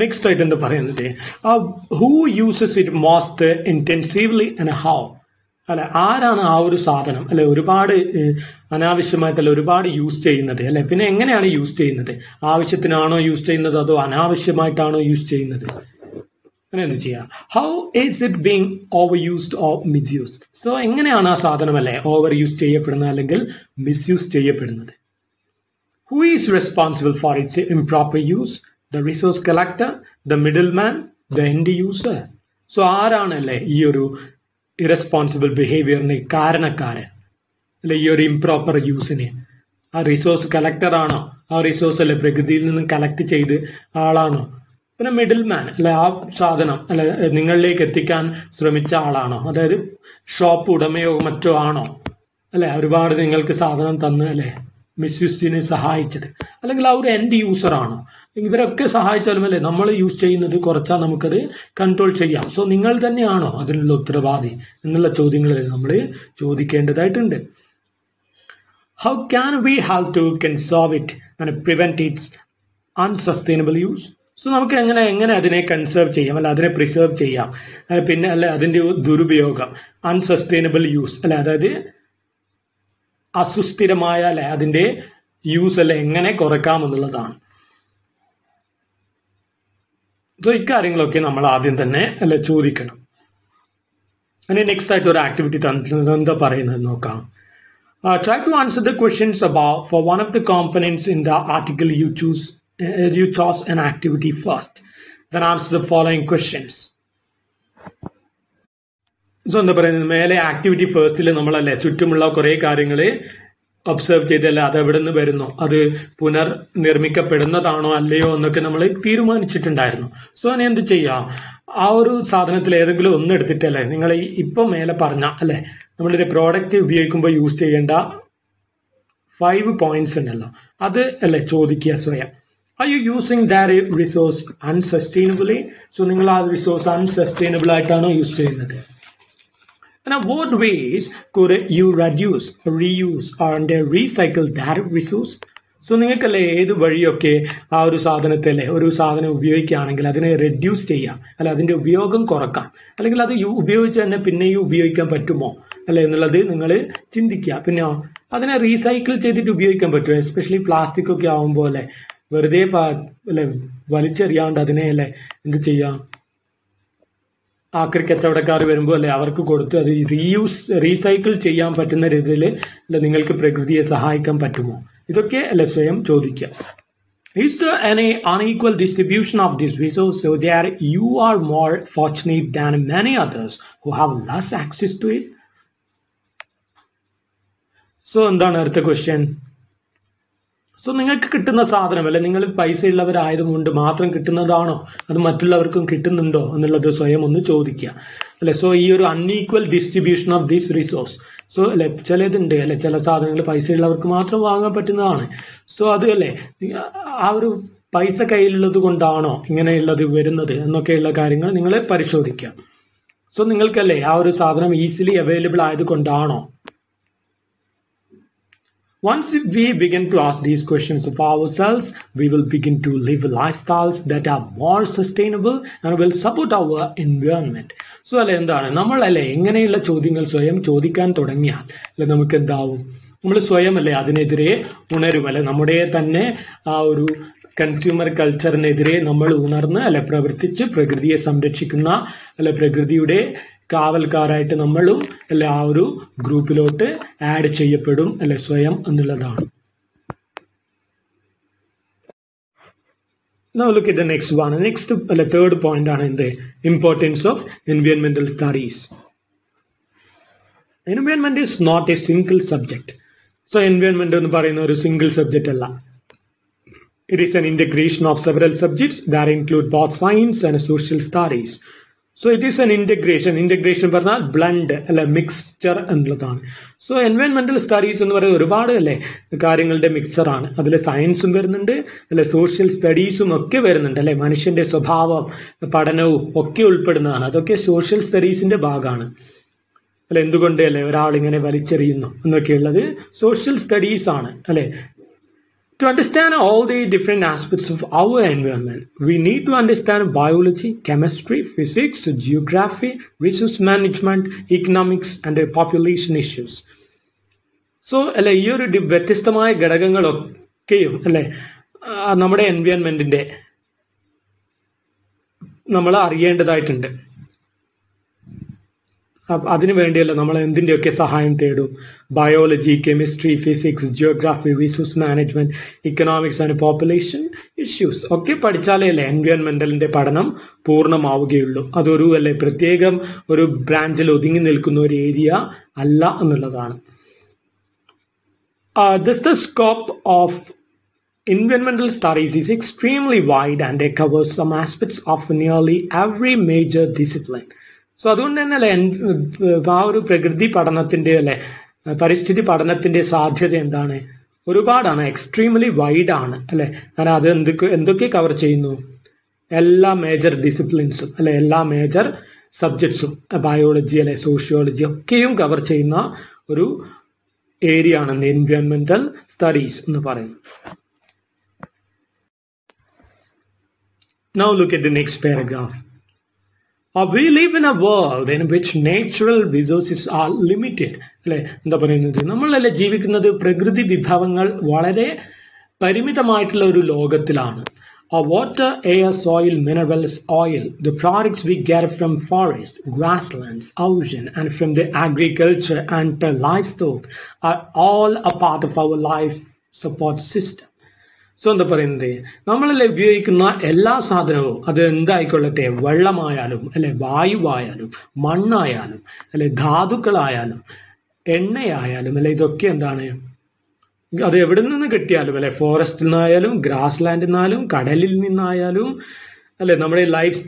നെക്സ്റ്റ് ആയിട്ട് എന്താ പറയുന്നത്? Who uses it most intensively and how? അല്ലെ ആരാണ് ആ ഒരു സാധനം അല്ലെ ഒരുപാട് അനാവശ്യമായിട്ടല്ല ഒരുപാട് യൂസ് ചെയ്യുന്നത് അല്ലെ. പിന്നെ എങ്ങനെയാണ് യൂസ് ചെയ്യുന്നത്? ആവശ്യത്തിനാണോ യൂസ് ചെയ്യുന്നത് അതോ അനാവശ്യമായിട്ടാണോ യൂസ് ചെയ്യുന്നത്? അങ്ങനെ എന്ത് ചെയ്യാം? How is it being over used or misused? So എങ്ങനെയാണ് ആ സാധനം അല്ലെ ഓവർ യൂസ് ചെയ്യപ്പെടുന്നത് അല്ലെങ്കിൽ മിസ്യൂസ് ചെയ്യപ്പെടുന്നത്? Who is responsible for its improper use? The resource collector, the middleman, the end user. So ആരാണല്ലേ ഈ ഒരു ഇറസ്പോൺസിബിൾ ബിഹേവിയറിന് കാരണക്കാരൻ അല്ലെ? ഈ ഒരു ഇംപ്രോപ്പർ യൂസിന് ആ റിസോഴ്സ് കളക്ടർ ആണോ? ആ റിസോഴ്സ് അല്ലെ പ്രകൃതിയിൽ നിന്നും കളക്ട് ചെയ്ത് ആളാണോ? പിന്നെ മിഡിൽ മാൻ അല്ലെ ആ സാധനം അല്ലെ നിങ്ങളിലേക്ക് എത്തിക്കാൻ ശ്രമിച്ച ആളാണോ? അതായത് ഷോപ്പ് ഉടമയോ മറ്റോ ആണോ അല്ലെ ഒരുപാട് നിങ്ങൾക്ക് സാധനം തന്ന് അല്ലെ മിസ്യൂസിന് സഹായിച്ചത്? അല്ലെങ്കിൽ ആ ഒരു എൻഡ് യൂസർ ആണോ? ഇവരൊക്കെ സഹായിച്ചാലും അല്ലെ നമ്മൾ യൂസ് ചെയ്യുന്നത് കുറച്ചാൽ നമുക്കത് കൺട്രോൾ ചെയ്യാം. സോ നിങ്ങൾ തന്നെയാണോ അതിനുള്ള ഉത്തരവാദി എന്നുള്ള ചോദ്യങ്ങൾ നമ്മൾ ചോദിക്കേണ്ടതായിട്ടുണ്ട്. How can we have to conserve it and prevent its unsustainable use? So നമുക്ക് എങ്ങനെ അതിനെ കൺസേർവ് ചെയ്യാം അല്ലെ അതിനെ പ്രിസേർവ് ചെയ്യാം? പിന്നെ അല്ലെ അതിന്റെ ദുരുപയോഗം അൺസസ്റ്റൈനബിൾ യൂസ് അല്ലെ അതായത് അസുസ്ഥിരമായ അല്ലെ അതിന്റെ യൂസ് അല്ലെ എങ്ങനെ കുറയ്ക്കാം എന്നുള്ളതാണ്. സോ ഇക്കാര്യങ്ങളൊക്കെ നമ്മൾ ആദ്യം തന്നെ അല്ലെ ചോദിക്കണം. അതിന് നെക്സ്റ്റ് ആയിട്ട് ഒരു ആക്ടിവിറ്റി തന്നിട്ടുണ്ട്. എന്താ പറയുന്നത് നോക്കാം. Try to answer the questions about for one of the components in the article you chose an activity first. Then answer the following questions. So എന്താ പറയുന്നത്? മേലെ ആക്ടിവിറ്റി ഫേസ്റ്റിൽ നമ്മളല്ലേ ചുറ്റുമുള്ള കുറെ കാര്യങ്ങള് ഒബ്സർവ് ചെയ്തല്ല അത് എവിടെ നിന്ന് വരുന്നു, അത് പുനർനിർമ്മിക്കപ്പെടുന്നതാണോ അല്ലയോ എന്നൊക്കെ നമ്മൾ തീരുമാനിച്ചിട്ടുണ്ടായിരുന്നു. സോ അതിനെ എന്ത് ചെയ്യാം? ആ ഒരു സാധനത്തിൽ ഏതെങ്കിലും ഒന്ന് എടുത്തിട്ടല്ലേ നിങ്ങൾ ഇപ്പൊ മേലെ പറഞ്ഞ അല്ലെ നമ്മളൊരു പ്രോഡക്റ്റ് ഉപയോഗിക്കുമ്പോൾ യൂസ് ചെയ്യേണ്ട 5 പോയിന്റ്സ് ഉണ്ടല്ലോ അത് അല്ലെ ചോദിക്കുക സ്വയം. Are you using that resource unsustainably? So നിങ്ങൾ ആ റിസോഴ്സ് അൺസസ്റ്റൈനബിൾ ആയിട്ടാണോ യൂസ് ചെയ്യുന്നത്? And what ways could you reduce, reuse, and recycle that resource? So നിങ്ങൾക്കല്ലേ ഏത് വഴിയൊക്കെ ആ ഒരു സാധനത്തെ ഒരു സാധനം ഉപയോഗിക്കുകയാണെങ്കിൽ അതിനെ റെഡ്യൂസ് ചെയ്യാം അല്ലെ അതിന്റെ ഉപയോഗം കുറക്കാം, അല്ലെങ്കിൽ അത് ഉപയോഗിച്ച് തന്നെ പിന്നെയും ഉപയോഗിക്കാൻ പറ്റുമോ അല്ലെ എന്നുള്ളത് നിങ്ങൾ ചിന്തിക്കുക. പിന്നെ അതിനെ റീസൈക്കിൾ ചെയ്തിട്ട് ഉപയോഗിക്കാൻ പറ്റുമോ? എസ്പെഷ്യലി പ്ലാസ്റ്റിക് ഒക്കെ ആവുമ്പോൾ അല്ലെ വെറുതെ അല്ലെ വലിച്ചെറിയാണ്ട് അതിനെ അല്ലെ എന്ത് ചെയ്യാം? ആക്രി കച്ചവടക്കാർ വരുമ്പോൾ അല്ലെ അവർക്ക് കൊടുത്ത് അത് റീസൈക്കിൾ ചെയ്യാൻ പറ്റുന്ന രീതിയിൽ അല്ലെ നിങ്ങൾക്ക് പ്രകൃതിയെ സഹായിക്കാൻ പറ്റുമോ? ഇതൊക്കെ അല്ലെ സ്വയം ചോദിക്കുക. Is there any unequal distribution of this resource so that you are more fortunate than many others who have less access to it? So എന്താണ് അടുത്ത ക്വസ്റ്റ്യൻ? സോ നിങ്ങൾക്ക് കിട്ടുന്ന സാധനം അല്ലെ നിങ്ങൾ പൈസ ഉള്ളവരായതുകൊണ്ട് മാത്രം കിട്ടുന്നതാണോ അത് മറ്റുള്ളവർക്കും കിട്ടുന്നുണ്ടോ എന്നുള്ളത് സ്വയം ഒന്ന് ചോദിക്കുക അല്ലെ. സോ ഈ ഒരു unequal distribution of this resource so അല്ലെ ചിലതുണ്ട് അല്ലെ ചില സാധനങ്ങൾ പൈസ ഉള്ളവർക്ക് മാത്രം വാങ്ങാൻ പറ്റുന്നതാണ്. സോ അത് അല്ലെ ആ ഒരു പൈസ കയ്യിലുള്ളത് കൊണ്ടാണോ ഇങ്ങനെയുള്ളത് വരുന്നത് എന്നൊക്കെയുള്ള കാര്യങ്ങൾ നിങ്ങൾ പരിശോധിക്കുക. സോ നിങ്ങൾക്കല്ലേ ആ ഒരു സാധനം ഈസിലി അവൈലബിൾ ആയതുകൊണ്ടാണോ? Once we begin to ask these questions of ourselves, we will begin to live lifestyles that are more sustainable and will support our environment. So അല്ലെ എന്താണ് നമ്മൾ അല്ലെ ഇങ്ങനെയുള്ള ചോദ്യങ്ങൾ സ്വയം ചോദിക്കാൻ തുടങ്ങിയാൽ അല്ലെ നമുക്ക് എന്താവും? നമ്മൾ സ്വയം അല്ലെ അതിനെതിരെ ഉണരും. അല്ലെ നമ്മുടെ തന്നെ ആ ഒരു കൺസ്യൂമർ കൾച്ചറിനെതിരെ നമ്മൾ ഉണർന്ന് അല്ലെ പ്രവർത്തിച്ച് പ്രകൃതിയെ സംരക്ഷിക്കുന്ന അല്ലെ പ്രകൃതിയുടെ കാവൽക്കാരായിട്ട് നമ്മളും അല്ലെ ആ ഒരു ഗ്രൂപ്പിലോട്ട് ആഡ് ചെയ്യപ്പെടും അല്ലെ സ്വയം എന്നുള്ളതാണ്. Now look at the next one. Next third point ആണ് എന്ത്? Importance of environmental studies. Environment is not a single subject. So environment എന്ന് പറയുന്ന ഒരു സിംഗിൾ സബ്ജക്റ്റ് അല്ല. It is an integration of several subjects that include both science and social studies. So it is an integration. Integration പറഞ്ഞാൽ blend അല്ലെ mixture എന്നുള്ളതാണ്. So എൻവയോൺമെന്റൽ studies എന്ന് പറയുന്നത് ഒരുപാട് അല്ലെ കാര്യങ്ങളുടെ മിക്സറാണ്. അതിൽ സയൻസും വരുന്നുണ്ട്, അല്ലെ സോഷ്യൽ സ്റ്റഡീസും ഒക്കെ വരുന്നുണ്ട് അല്ലെ. മനുഷ്യന്റെ സ്വഭാവം പഠനവും ഒക്കെ ഉൾപ്പെടുന്നതാണ്. അതൊക്കെ സോഷ്യൽ സ്റ്റഡീസിന്റെ ഭാഗമാണ് അല്ലെ. എന്തുകൊണ്ട് അല്ലെ ഒരാൾ ഇങ്ങനെ വലിച്ചെറിയുന്നു എന്നൊക്കെയുള്ളത് സോഷ്യൽ സ്റ്റഡീസ് ആണ് അല്ലെ. To understand all the different aspects of our environment, we need to understand biology, chemistry, physics, geography, resource management, economics, and population issues. So, അല്ലെ ഈ ഒരു വ്യത്യസ്തമായ ഘടകങ്ങളൊക്കെയും അല്ലെ നമ്മുടെ എൻവയോൺമെന്റിന്റെ നമ്മൾ അറിയേണ്ടതായിട്ടുണ്ട്. അതിനു വേണ്ടിയല്ല നമ്മൾ എന്തിൻ്റെയൊക്കെ സഹായം തേടും? Biology, chemistry, physics, geography, resource management, economics and population issues ഒക്കെ പഠിച്ചാലേ അല്ലേ എൻവയോൺമെന്റലിന്റെ പഠനം പൂർണ്ണമാവുകയുള്ളൂ. അതൊരു അല്ലെ പ്രത്യേകം ഒരു ബ്രാഞ്ചിൽ ഒതുങ്ങി നിൽക്കുന്ന ഒരു ഏരിയ അല്ല എന്നുള്ളതാണ്. The scope of environmental studies is extremely wide and it covers some aspects of nearly every major discipline. So അതുകൊണ്ട് തന്നെ അല്ലെ ആ ഒരു പ്രകൃതി പഠനത്തിന്റെ അല്ലെ പരിസ്ഥിതി പഠനത്തിന്റെ സാധ്യത എന്താണ്? ഒരുപാടാണ്, എക്സ്ട്രീംലി വൈഡ് ആണ് അല്ലെ. കാരണം അത് എന്തൊക്കെ കവർ ചെയ്യുന്നു? എല്ലാ മേജർ ഡിസിപ്ലിൻസും അല്ലെ, എല്ലാ മേജർ സബ്ജക്ട്സും, ബയോളജി അല്ലെ സോഷ്യോളജി ഒക്കെയും കവർ ചെയ്യുന്ന ഒരു ഏരിയ ആണ് എൻവയോൺമെന്റൽ സ്റ്റഡീസ് എന്ന് പറയുന്നത്. Now look at the next paragraph. We live in a world in which natural resources are limited. അല്ലെ എന്താ പറയുന്നത്? നമ്മളല്ലേ ജീവിക്കുന്നത് പ്രകൃതി വിഭവങ്ങൾ വളരെ പരിമിതമായിട്ടുള്ള ഒരു ലോകത്തിലാണ്. Water, air, soil, minerals, oil, the products we get from forests, grasslands, ocean, and from the agriculture and livestock are all a part of our life support system. So എന്താ പറയുന്നത്? നമ്മളല്ലേ ഉപയോഗിക്കുന്ന എല്ലാ സാധനവും അത് എന്തായിക്കൊള്ളട്ടെ, വെള്ളമായാലും അല്ലെ വായുവായാലും മണ്ണായാലും അല്ലെ ധാതുക്കളായാലും എണ്ണയായാലും അല്ലെ ഇതൊക്കെ എന്താണ്? അത് എവിടെ നിന്ന് കിട്ടിയാലും അല്ലെ ഫോറസ്റ്റിൽ നിന്നായാലും ഗ്രാസ് ലാൻഡിൽ നിന്നാലും കടലിൽ നിന്നായാലും അല്ലെ നമ്മുടെ ലൈഫ്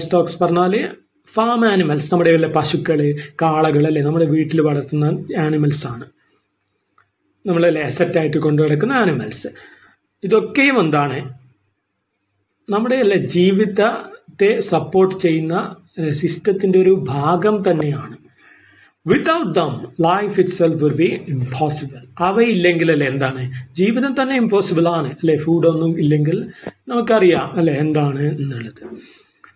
സ്റ്റോക്സ് പറഞ്ഞാല് ഫാം ആനിമൽസ്, നമ്മുടെ അല്ലെ പശുക്കള്, കാളകൾ അല്ലെ നമ്മുടെ വീട്ടിൽ വളർത്തുന്ന ആനിമൽസ് ആണ്, നമ്മളല്ലേ അസറ്റായിട്ട് കൊണ്ടു നടക്കുന്ന ആനിമൽസ്. ഇതൊക്കെയും എന്താണ്? നമ്മുടെ അല്ലെ ജീവിതത്തെ സപ്പോർട്ട് ചെയ്യുന്ന സിസ്റ്റത്തിന്റെ ഒരു ഭാഗം തന്നെയാണ്. Without them life itself will be impossible. അവയില്ലെങ്കിൽ അല്ലെ എന്താണ്? ജീവിതം തന്നെ ഇമ്പോസിബിൾ ആണ് അല്ലെ. ഫുഡൊന്നും ഇല്ലെങ്കിൽ നമുക്കറിയാം അല്ലെ എന്താണ് എന്നുള്ളത്.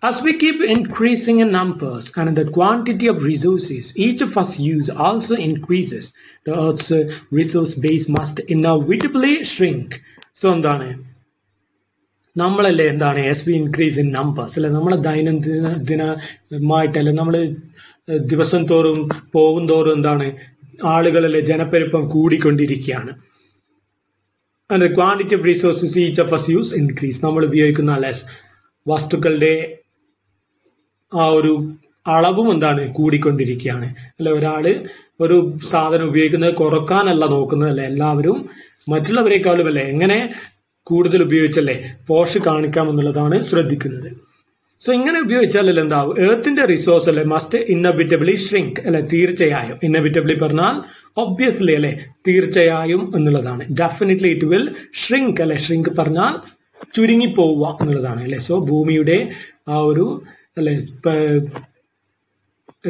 As we keep increasing in numbers and the quantity of resources each of us use also increases, the Earth's resource base must inevitably shrink. So എന്താണ്? നമ്മളല്ലേ എന്താണ് S V increase in numbers അല്ലെ, നമ്മളെ ദിനമായിട്ടല്ലേ നമ്മൾ ദിവസം തോറും പോകും തോറും എന്താണ് ആളുകളല്ലേ ജനപ്പെരുപ്പം കൂടിക്കൊണ്ടിരിക്കുകയാണ്. And quantity of resources each of us use increase. നമ്മൾ ഉപയോഗിക്കുന്ന ലെസ് വസ്തുക്കളുടെ ആ ഒരു അളവും എന്താണ് കൂടിക്കൊണ്ടിരിക്കുകയാണ് അല്ലെ. ഒരാള് ഒരു സാധനം ഉപയോഗിക്കുന്നത് കുറക്കാനല്ല നോക്കുന്നത് അല്ലെ, എല്ലാവരും മറ്റുള്ളവരെക്കാളും അല്ലെ എങ്ങനെ കൂടുതൽ ഉപയോഗിച്ചല്ലേ പോഷ് കാണിക്കാമെന്നുള്ളതാണ് ശ്രദ്ധിക്കുന്നത്. സോ ഇങ്ങനെ ഉപയോഗിച്ചാലല്ലേ എന്താവും? എർത്തിന്റെ റിസോഴ്സ് അല്ലെ മസ്റ്റ് ഇന്നവിറ്റബിളി ഷ്രിങ്ക് അല്ലെ, തീർച്ചയായും. ഇന്നവിറ്റബിളി പറഞ്ഞാൽ ഒബ്വിയസ്ലി അല്ലെ തീർച്ചയായും എന്നുള്ളതാണ്. ഡെഫിനറ്റ്ലി ഇറ്റ് വിൽ ഷ്രിങ്ക് അല്ലെ. ഷ്രിങ്ക് പറഞ്ഞാൽ ചുരുങ്ങിപ്പോവുക എന്നുള്ളതാണ് അല്ലെ. സോ ഭൂമിയുടെ ആ ഒരു അല്ലെ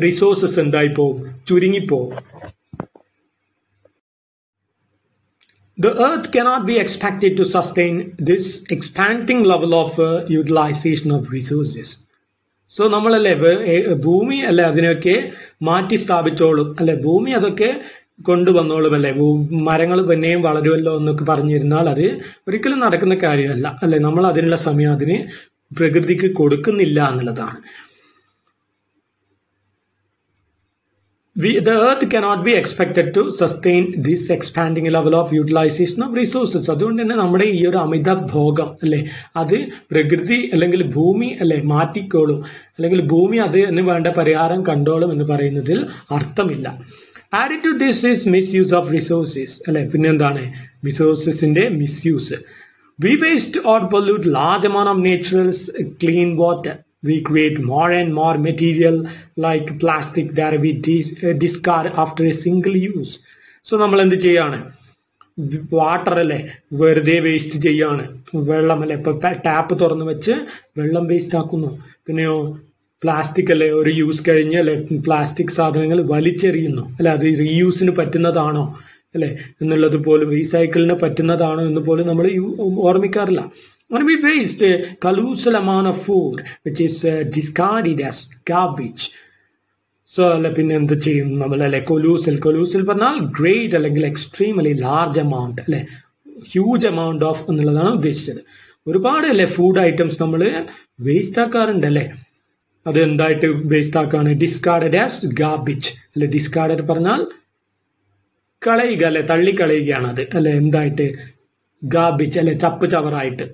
resources എന്തായിപ്പോവും, ചുരുങ്ങിപ്പോവും. The earth cannot be expected to sustain this expanding level of utilization of resources. So നമ്മളല്ലേ ഭൂമി അല്ലെ അതിനൊക്കെ മാറ്റി സ്ഥാപിച്ചോളും അല്ലെ, ഭൂമി അതൊക്കെ കൊണ്ടുവന്നോളും അല്ലെ, മരങ്ങൾ പിന്നെയും വളരുമല്ലോ എന്നൊക്കെ പറഞ്ഞിരുന്നാൽ അത് ഒരിക്കലും നടക്കുന്ന കാര്യമല്ല അല്ലെ. നമ്മൾ അതിനുള്ള സമയം അതിന് പ്രകൃതിക്ക് കൊടുക്കുന്നില്ല എന്നുള്ളതാണ്. The earth cannot be expected to sustain this expanding level of utilization of resources. അതുകൊണ്ട് തന്നെ നമ്മുടെ ഈ ഒരു അമിത ഭോഗം അല്ലെ അത് പ്രകൃതി അല്ലെങ്കിൽ ഭൂമി അല്ലെ മാറ്റിക്കോളും, അല്ലെങ്കിൽ ഭൂമി അതിന് വേണ്ട പരിഹാരം കണ്ടോളും എന്ന് പറയുന്നതിൽ അർത്ഥമില്ല. Added to this is misuse of resources അല്ലെ. പിന്നെന്താണ് റിസോഴ്സസിന്റെ misuse. We waste or pollute large amount of natural clean water. We create more and more material like plastic that we discard after a single use. So നമ്മൾ എന്ത് ചെയ്യാണ്, water അല്ലെ വെറുതെ waste ചെയ്യാണ്, വെള്ളം അല്ലെ ഇപ്പൊ ടാപ്പ് തുറന്നു വെച്ച് വെള്ളം വേസ്റ്റ് ആക്കുന്നു. പിന്നെയോ പ്ലാസ്റ്റിക് അല്ലെ ഒരു യൂസ് കഴിഞ്ഞ് അല്ലെ പ്ലാസ്റ്റിക് സാധനങ്ങൾ വലിച്ചെറിയുന്നു അല്ലെ. അത് റീയൂസിന് പറ്റുന്നതാണോ അല്ലെ എന്നുള്ളത് പോലും, റീസൈക്കിളിന് പറ്റുന്നതാണോ എന്ന് പോലും നമ്മൾ ഓർമ്മിക്കാറില്ല. When we waste a colossal amount of food which is discarded as garbage. So അല്ലെ പിന്നെ എന്ത് ചെയ്യും നമ്മൾ അല്ലെ, കൊലൂസൽ പറഞ്ഞാൽ ഗ്രേറ്റ് അല്ലെങ്കിൽ എക്സ്ട്രീംലി ലാർജ് എമൗണ്ട് അല്ലെ, ഹ്യൂജ് എമൗണ്ട് ഓഫ് എന്നുള്ളതാണ് ഉദ്ദേശിച്ചത്. ഒരുപാട് അല്ലെ ഫുഡ് ഐറ്റംസ് നമ്മൾ വേസ്റ്റ് ആക്കാറുണ്ട് അല്ലെ. അത് എന്തായിട്ട് വേസ്റ്റ് ആക്കാണ്, ഡിസ്കാർഡഡ് ആസ് ഗാർബേജ് അല്ലെ. ഡിസ്കാർഡഡ് പറഞ്ഞാൽ കളയുക അല്ലെ, തള്ളിക്കളയുകയാണ് അത് അല്ലെ. എന്തായിട്ട് ഗാർബേജ് അല്ലെ, ചപ്പ് ചവറായിട്ട്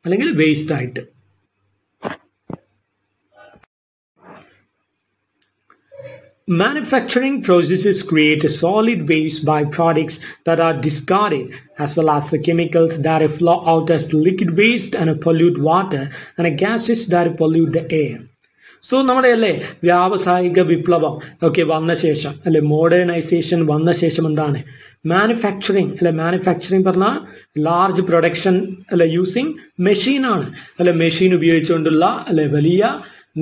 അല്ലെങ്കിൽ വേസ്റ്റ് ആയിട്ട്. Manufacturing processes create a solid waste byproducts that are discarded, as well as the chemicals that flow out as liquid waste and pollute water and gases that pollute the air. So നമ്മുടെ അല്ലെ വ്യാവസായിക വിപ്ലവം ഒക്കെ വന്ന ശേഷം അല്ലെ, modernisation വന്ന ശേഷം എന്താണ് മാനുഫാക്ചറിങ് അല്ലെ. മാനുഫാക്ചറിങ് പറഞ്ഞാൽ ലാർജ് പ്രൊഡക്ഷൻ അല്ലെ യൂസിങ് മെഷീനാണ് അല്ലെ. മെഷീൻ ഉപയോഗിച്ചുകൊണ്ടുള്ള അല്ലെ വലിയ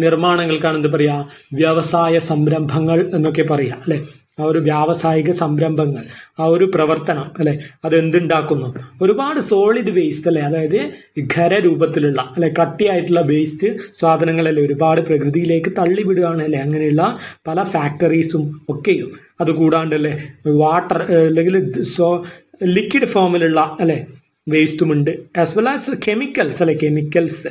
നിർമ്മാണങ്ങൾക്കാണ് എന്ത് പറയാ, വ്യവസായ സംരംഭങ്ങൾ എന്നൊക്കെ പറയാ അല്ലെ. ആ ഒരു വ്യാവസായിക സംരംഭങ്ങൾ, ആ ഒരു പ്രവർത്തനം അല്ലെ, അത് എന്തുണ്ടാക്കുന്നു, ഒരുപാട് സോളിഡ് വേസ്റ്റ് അല്ലെ, അതായത് ഖരരൂപത്തിലുള്ള അല്ലെ കട്ടിയായിട്ടുള്ള വേസ്റ്റ് സാധനങ്ങളല്ലേ ഒരുപാട് പ്രകൃതിയിലേക്ക് തള്ളിവിടുകയാണ് അല്ലെ. അങ്ങനെയുള്ള പല ഫാക്ടറീസും ഒക്കെയും. അതുകൂടാണ്ടല്ലേ വാട്ടർ അല്ലെങ്കിൽ ലിക്വിഡ് ഫോമിലുള്ള അല്ലെ വേസ്റ്റുമുണ്ട്, ആസ് വെൽ ആസ് കെമിക്കൽസ് അല്ലെ, chemicals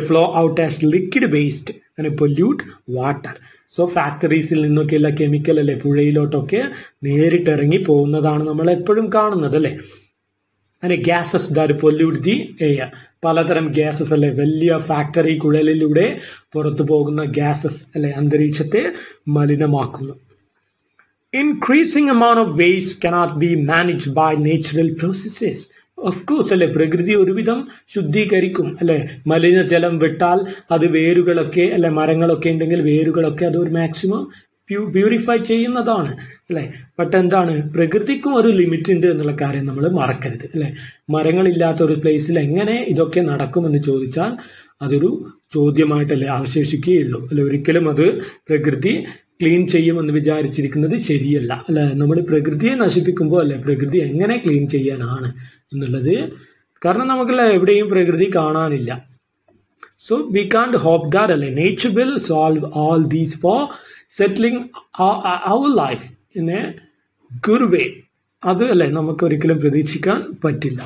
flow out as liquid waste and pollute water. So ഫാക്ടറീസിൽ നിന്നൊക്കെയുള്ള കെമിക്കൽ അല്ലെ പുഴയിലോട്ടൊക്കെ നേരിട്ട് ഇറങ്ങി പോകുന്നതാണ് നമ്മൾ എപ്പോഴും കാണുന്നത് അല്ലെ. അങ്ങനെ gases that pollute the air, പലതരം ഗ്യാസസ് അല്ലെ, വലിയ ഫാക്ടറി കുഴലിലൂടെ പുറത്തു പോകുന്ന ഗ്യാസസ് അല്ലെ അന്തരീക്ഷത്തെ മലിനമാക്കുന്നു. Increasing amount of waste cannot be managed by natural processes. Of course അല്ലെ, പ്രകൃതി ഒരുവിധം ശുദ്ധീകരിക്കും അല്ലെ. മലിനജലം വിട്ടാൽ അത് വേരുകളൊക്കെ അല്ലെ, മരങ്ങളൊക്കെ ഉണ്ടെങ്കിൽ വേരുകളൊക്കെ അത് ഒരു മാക്സിമം പ്യൂരിഫൈ ചെയ്യുന്നതാണ് അല്ലെ. ബട്ട് എന്താണ്, പ്രകൃതിക്കും ഒരു ലിമിറ്റ് ഉണ്ട് എന്നുള്ള കാര്യം നമ്മൾ മറക്കരുത് അല്ലെ. മരങ്ങളില്ലാത്ത ഒരു പ്ലേസിൽ എങ്ങനെ ഇതൊക്കെ നടക്കുമെന്ന് ചോദിച്ചാൽ അതൊരു ചോദ്യമായിട്ടല്ലേ അവശേഷിക്കുകയുള്ളൂ അല്ലെ. ഒരിക്കലും അത് പ്രകൃതി ക്ലീൻ ചെയ്യുമെന്ന് വിചാരിച്ചിരിക്കുന്നത് ശരിയല്ല അല്ലെ. നമ്മൾ പ്രകൃതിയെ നശിപ്പിക്കുമ്പോൾ അല്ലെ പ്രകൃതി എങ്ങനെ ക്ലീൻ ചെയ്യാനാണ് എന്നുള്ളത്, കാരണം നമുക്കല്ല എവിടെയും പ്രകൃതി കാണാനില്ല. So we can't hope that അല്ലെ nature will solve all these for settling our life in a good way. അത് അല്ലെ നമുക്ക് ഒരിക്കലും പ്രതീക്ഷിക്കാൻ പറ്റില്ല.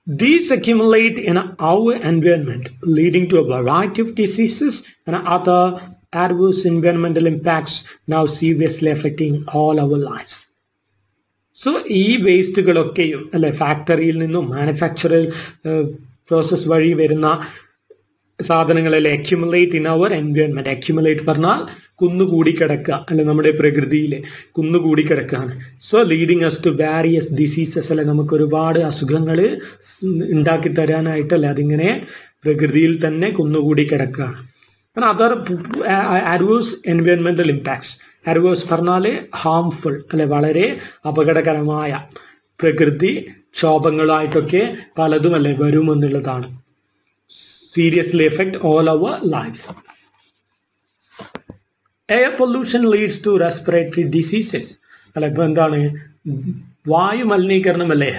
These accumulate in our environment, leading to a variety of diseases and other adverse environmental impacts now seriously affecting all our lives. So ഈ വേസ്റ്റുകളൊക്കെയും അല്ലെ ഫാക്ടറിയിൽ നിന്നും മാനുഫാക്ചറിൽ പ്രോസസ് വഴി വരുന്ന സാധനങ്ങളല്ലേ accumulate in our environment. Accumulate പറഞ്ഞാൽ കുന്നുകൂടി കിടക്കുക അല്ലെ, നമ്മുടെ പ്രകൃതിയിലെ കുന്നുകൂടി കിടക്കുകയാണ്. So leading us to various diseases അല്ലെ, നമുക്ക് ഒരുപാട് അസുഖങ്ങൾ ഉണ്ടാക്കി തരാനായിട്ടല്ലേ അതിങ്ങനെ പ്രകൃതിയിൽ തന്നെ കുന്നുകൂടി കിടക്കുകയാണ്. അതർ അഡ്വേഴ്സ് എൻവയോൺമെന്റൽ ഇമ്പാക്ട്സ് അഡ്വേഴ്സ് പറഞ്ഞാൽ ഹാംഫുൾ അല്ലെ വളരെ അപകടകരമായ പ്രകൃതി ക്ഷോഭങ്ങളായിട്ടൊക്കെ പലതും അല്ലെ വരുമെന്നുള്ളതാണ്. Seriously effect all our lives. Air pollution leads to respiratory diseases. അല്ല ഇപ്പൊ എന്താണ്, വായു മലിനീകരണം അല്ലേ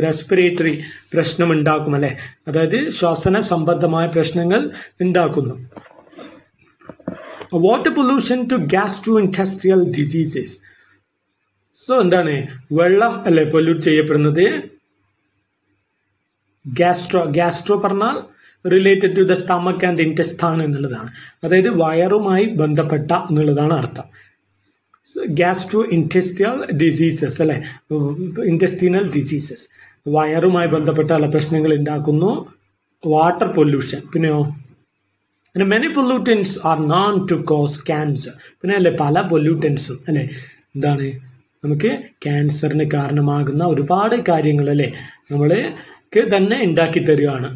റെസ്പിറേറ്ററി പ്രശ്നം ഉണ്ടാക്കും അല്ലെ, അതായത് ശ്വസന സംബന്ധമായ പ്രശ്നങ്ങൾ ഉണ്ടാക്കുന്നു. Water pollution to gastro intestinal diseases. So എന്താണ്, വെള്ളം അല്ലെ പൊല്യൂട്ട് ചെയ്യപ്പെടുന്നത് ഗ്യാസ്ട്രോ പറഞ്ഞാൽ related to the stomach and intestine എന്നുള്ളതാണ്, അതായത് വയറുമായി ബന്ധപ്പെട്ട എന്നുള്ളതാണ് അർത്ഥം. ഗ്യാസ്ട്രോ ഇൻറ്റസ്റ്റിയൽ ഡിസീസസ് അല്ലെ, ഇൻറ്റസ്റ്റിനൽ ഡിസീസസ് വയറുമായി ബന്ധപ്പെട്ട പല പ്രശ്നങ്ങൾ ഉണ്ടാക്കുന്നു. വാട്ടർ പൊല്യൂഷൻ, പിന്നെയോ many pollutants are known to cause cancer. പിന്നെ അല്ലെ പല പൊല്യൂട്ടൻസും അല്ലെ എന്താണ് നമുക്ക് ക്യാൻസറിന് കാരണമാകുന്ന ഒരുപാട് കാര്യങ്ങൾ അല്ലെ നമ്മൾക്ക് തന്നെ ഉണ്ടാക്കി തരികയാണ്.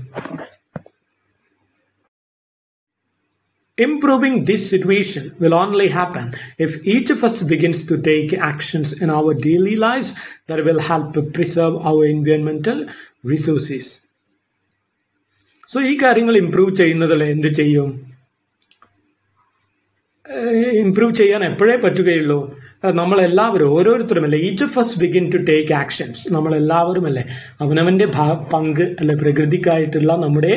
Improving this situation will only happen if each of us begins to take actions in our daily lives that will help preserve our environmental resources. So, ഈ കാര്യങ്ങൾ ഇംപ്രൂവ് ചെയ്യുന്നതല്ലേ എന്ത് ചെയ്യും? ഇംപ്രൂവ് ചെയ്യാൻ എപ്പോഴേ പറ്റുകയുള്ളൂ? നമ്മളെല്ലാവരും ഓരോരുത്തരും അല്ലെ, each of us begin to take actions. നമ്മളെല്ലാവരും അല്ലെ അവനവന്റെ പങ്ക് അല്ലെ പ്രകൃതിക്കായിട്ടുള്ള നമ്മുടെ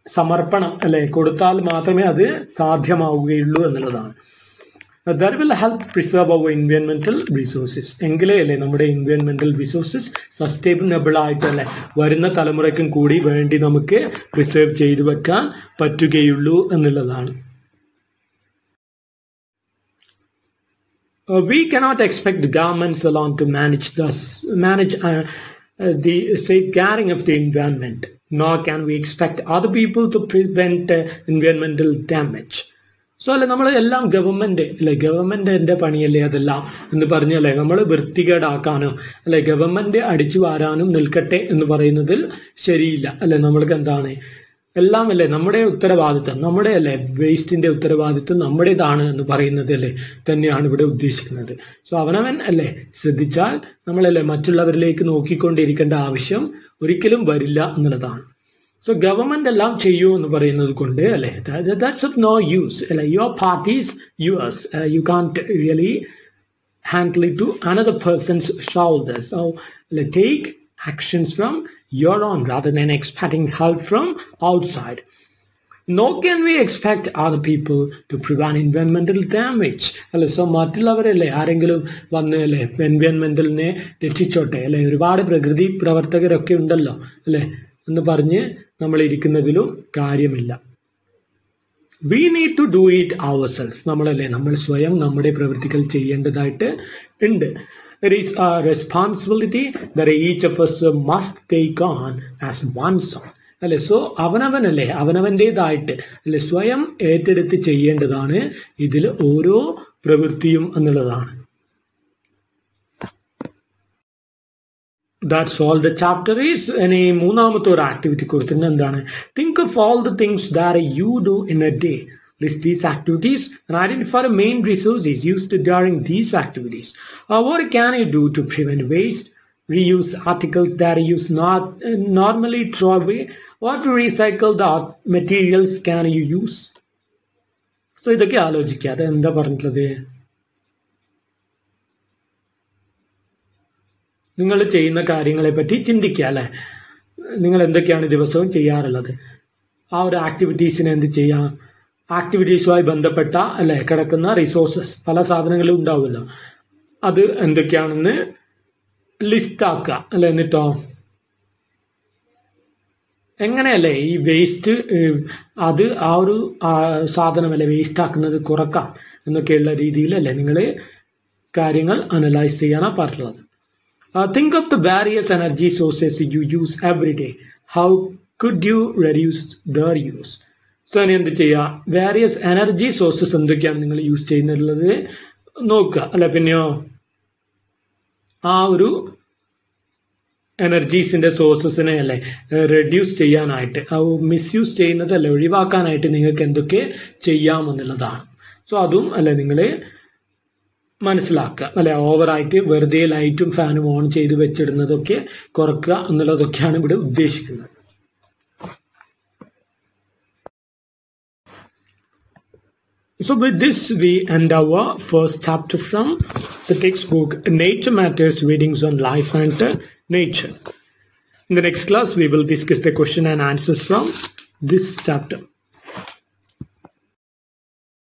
സമർപ്പണം അല്ലെ കൊടുത്താൽ മാത്രമേ അത് സാധ്യമാവുകയുള്ളൂ എന്നുള്ളതാണ്. That will help preserve our environmental resources. എങ്കിലേ അല്ലെ നമ്മുടെ environmental resources സസ്റ്റൈനബിൾ ആയിട്ടല്ലേ വരുന്ന തലമുറയ്ക്കും കൂടി വേണ്ടി നമുക്ക് പ്രിസർവ് ചെയ്തു വെക്കാൻ പറ്റുകയുള്ളൂ എന്നുള്ളതാണ്. We cannot expect governments alone to manage the safeguarding of the environment. Nor can we expect other people to prevent environmental damage. So അല്ലെ നമ്മൾ എല്ലാം ഗവൺമെന്റിന്റെ പണിയല്ലേ അതെല്ലാം എന്ന് പറഞ്ഞല്ലേ നമ്മൾ വൃത്തികേടാക്കാനോ അല്ലെ ഗവൺമെന്റ് അടിച്ചു വാരാനും നിൽക്കട്ടെ എന്ന് പറയുന്നതിൽ ശരിയില്ല അല്ലെ. നമ്മൾക്ക് എന്താണ് എല്ലാം അല്ലെ നമ്മുടെ ഉത്തരവാദിത്വം, നമ്മുടെ അല്ലെ വേസ്റ്റിന്റെ ഉത്തരവാദിത്വം നമ്മുടേതാണ് എന്ന് പറയുന്നത് അല്ലെ തന്നെയാണ് ഇവിടെ ഉദ്ദേശിക്കുന്നത്. സോ അവനവൻ അല്ലെ ശ്രദ്ധിച്ചാൽ നമ്മളല്ലേ മറ്റുള്ളവരിലേക്ക് നോക്കിക്കൊണ്ടിരിക്കേണ്ട ആവശ്യം ഒരിക്കലും വരില്ല എന്നുള്ളതാണ്. സോ ഗവൺമെന്റ് എല്ലാം ചെയ്യൂ എന്ന് പറയുന്നത് കൊണ്ട് അല്ലെ ദാറ്റ്സ് ഓഫ് നോ യൂസ് അല്ലെ. Your party is yours, you can't really handle it to another person's shoulders. So take actions from your own rather than expecting help from outside. Nor can we expect other people to prevent environmental damage. അല്ലെ so മറ്റുള്ളവരല്ലേ ആരെങ്കിലും വന്ന് അല്ലെ എൻവയോൺമെന്റലിനെ രക്ഷിച്ചോട്ടെ അല്ലെ, ഒരുപാട് പ്രകൃതി പ്രവർത്തകരൊക്കെ ഉണ്ടല്ലോ അല്ലെ എന്ന് പറഞ്ഞ് നമ്മൾ ഇരിക്കുന്നതിലും കാര്യമില്ല. We need to do it ourselves. നമ്മൾ സ്വയം നമ്മുടെ പ്രവൃത്തികൾ ചെയ്യേണ്ടതായിട്ട് ഉണ്ട്. It is a responsibility that each of us must take on as oneself. അല്ലെ സോ അവനവൻ്റെതായിട്ട് അല്ലെ സ്വയം ഏറ്റെടുത്ത് ചെയ്യേണ്ടതാണ് ഇതിൽ ഓരോ പ്രവൃത്തിയും എന്നുള്ളതാണ്. That's all the chapter is. ഇനി മൂന്നാമത്തെ ഒരു ആക്ടിവിറ്റി കൊടുത്തിട്ടുണ്ട്. എന്താണ്? Think of all the things that you do in a day. List these activities and identify the main resources used during these activities. What can you do to prevent waste? Reuse articles that you not normally throw away. What to recycle the materials can you use? So ഇതൊക്കെ ആലോചിക്കുക. അത് എന്താ പറഞ്ഞിട്ടുള്ളത്? നിങ്ങൾ ചെയ്യുന്ന കാര്യങ്ങളെ പറ്റി ചിന്തിക്കുക അല്ലെ. നിങ്ങൾ എന്തൊക്കെയാണ് ദിവസവും ചെയ്യാറുള്ളത്? ആ ഒരു ആക്ടിവിറ്റീസിനെ എന്ത് ചെയ്യാം? ആക്ടിവിറ്റീസുമായി ബന്ധപ്പെട്ട അല്ലെ കിടക്കുന്ന റിസോഴ്സസ് പല സാധനങ്ങളും ഉണ്ടാവുമല്ലോ, അത് എന്തൊക്കെയാണെന്ന് ലിസ്റ്റ് ആക്കുക അല്ലെ. എന്നിട്ടോ എങ്ങനെയല്ലേ ഈ വേസ്റ്റ് അത് ആ ഒരു സാധനമല്ലേ വേസ്റ്റ് ആക്കുന്നത് കുറക്കാം എന്നൊക്കെയുള്ള രീതിയിലല്ലേ നിങ്ങൾ കാര്യങ്ങൾ അനലൈസ് ചെയ്യാനാണ് പറഞ്ഞിട്ടുള്ളത്. Think of the various energy sources you use every day. How could you reduce their use? So ഇനി എന്ത് ചെയ്യുക? വേരിയസ് എനർജി സോഴ്സസ് എന്തൊക്കെയാണ് നിങ്ങൾ യൂസ് ചെയ്യുന്നുള്ളത് നോക്കുക അല്ലെ. പിന്നെയോ ആ ഒരു എനർജീസിന്റെ സോഴ്സസിനെ അല്ലെ റെഡ്യൂസ് ചെയ്യാനായിട്ട് മിസ്യൂസ് ചെയ്യുന്നതല്ലേ ഒഴിവാക്കാനായിട്ട് നിങ്ങൾക്ക് എന്തൊക്കെ ചെയ്യാമെന്നുള്ളതാണ്. സോ അതും അല്ലെ നിങ്ങൾ മനസ്സിലാക്കുക അല്ലെ. ഓവറായിട്ട് വെറുതെ ലൈറ്റും ഫാനും ഓൺ ചെയ്ത് വെച്ചിടുന്നതൊക്കെ കുറക്കുക എന്നുള്ളതൊക്കെയാണ് ഇവിടെ ഉദ്ദേശിക്കുന്നത്. So with this we end our first chapter from the textbook Nature Matters, Readings on Life and Nature. In the next class we will discuss the question and answers from this chapter.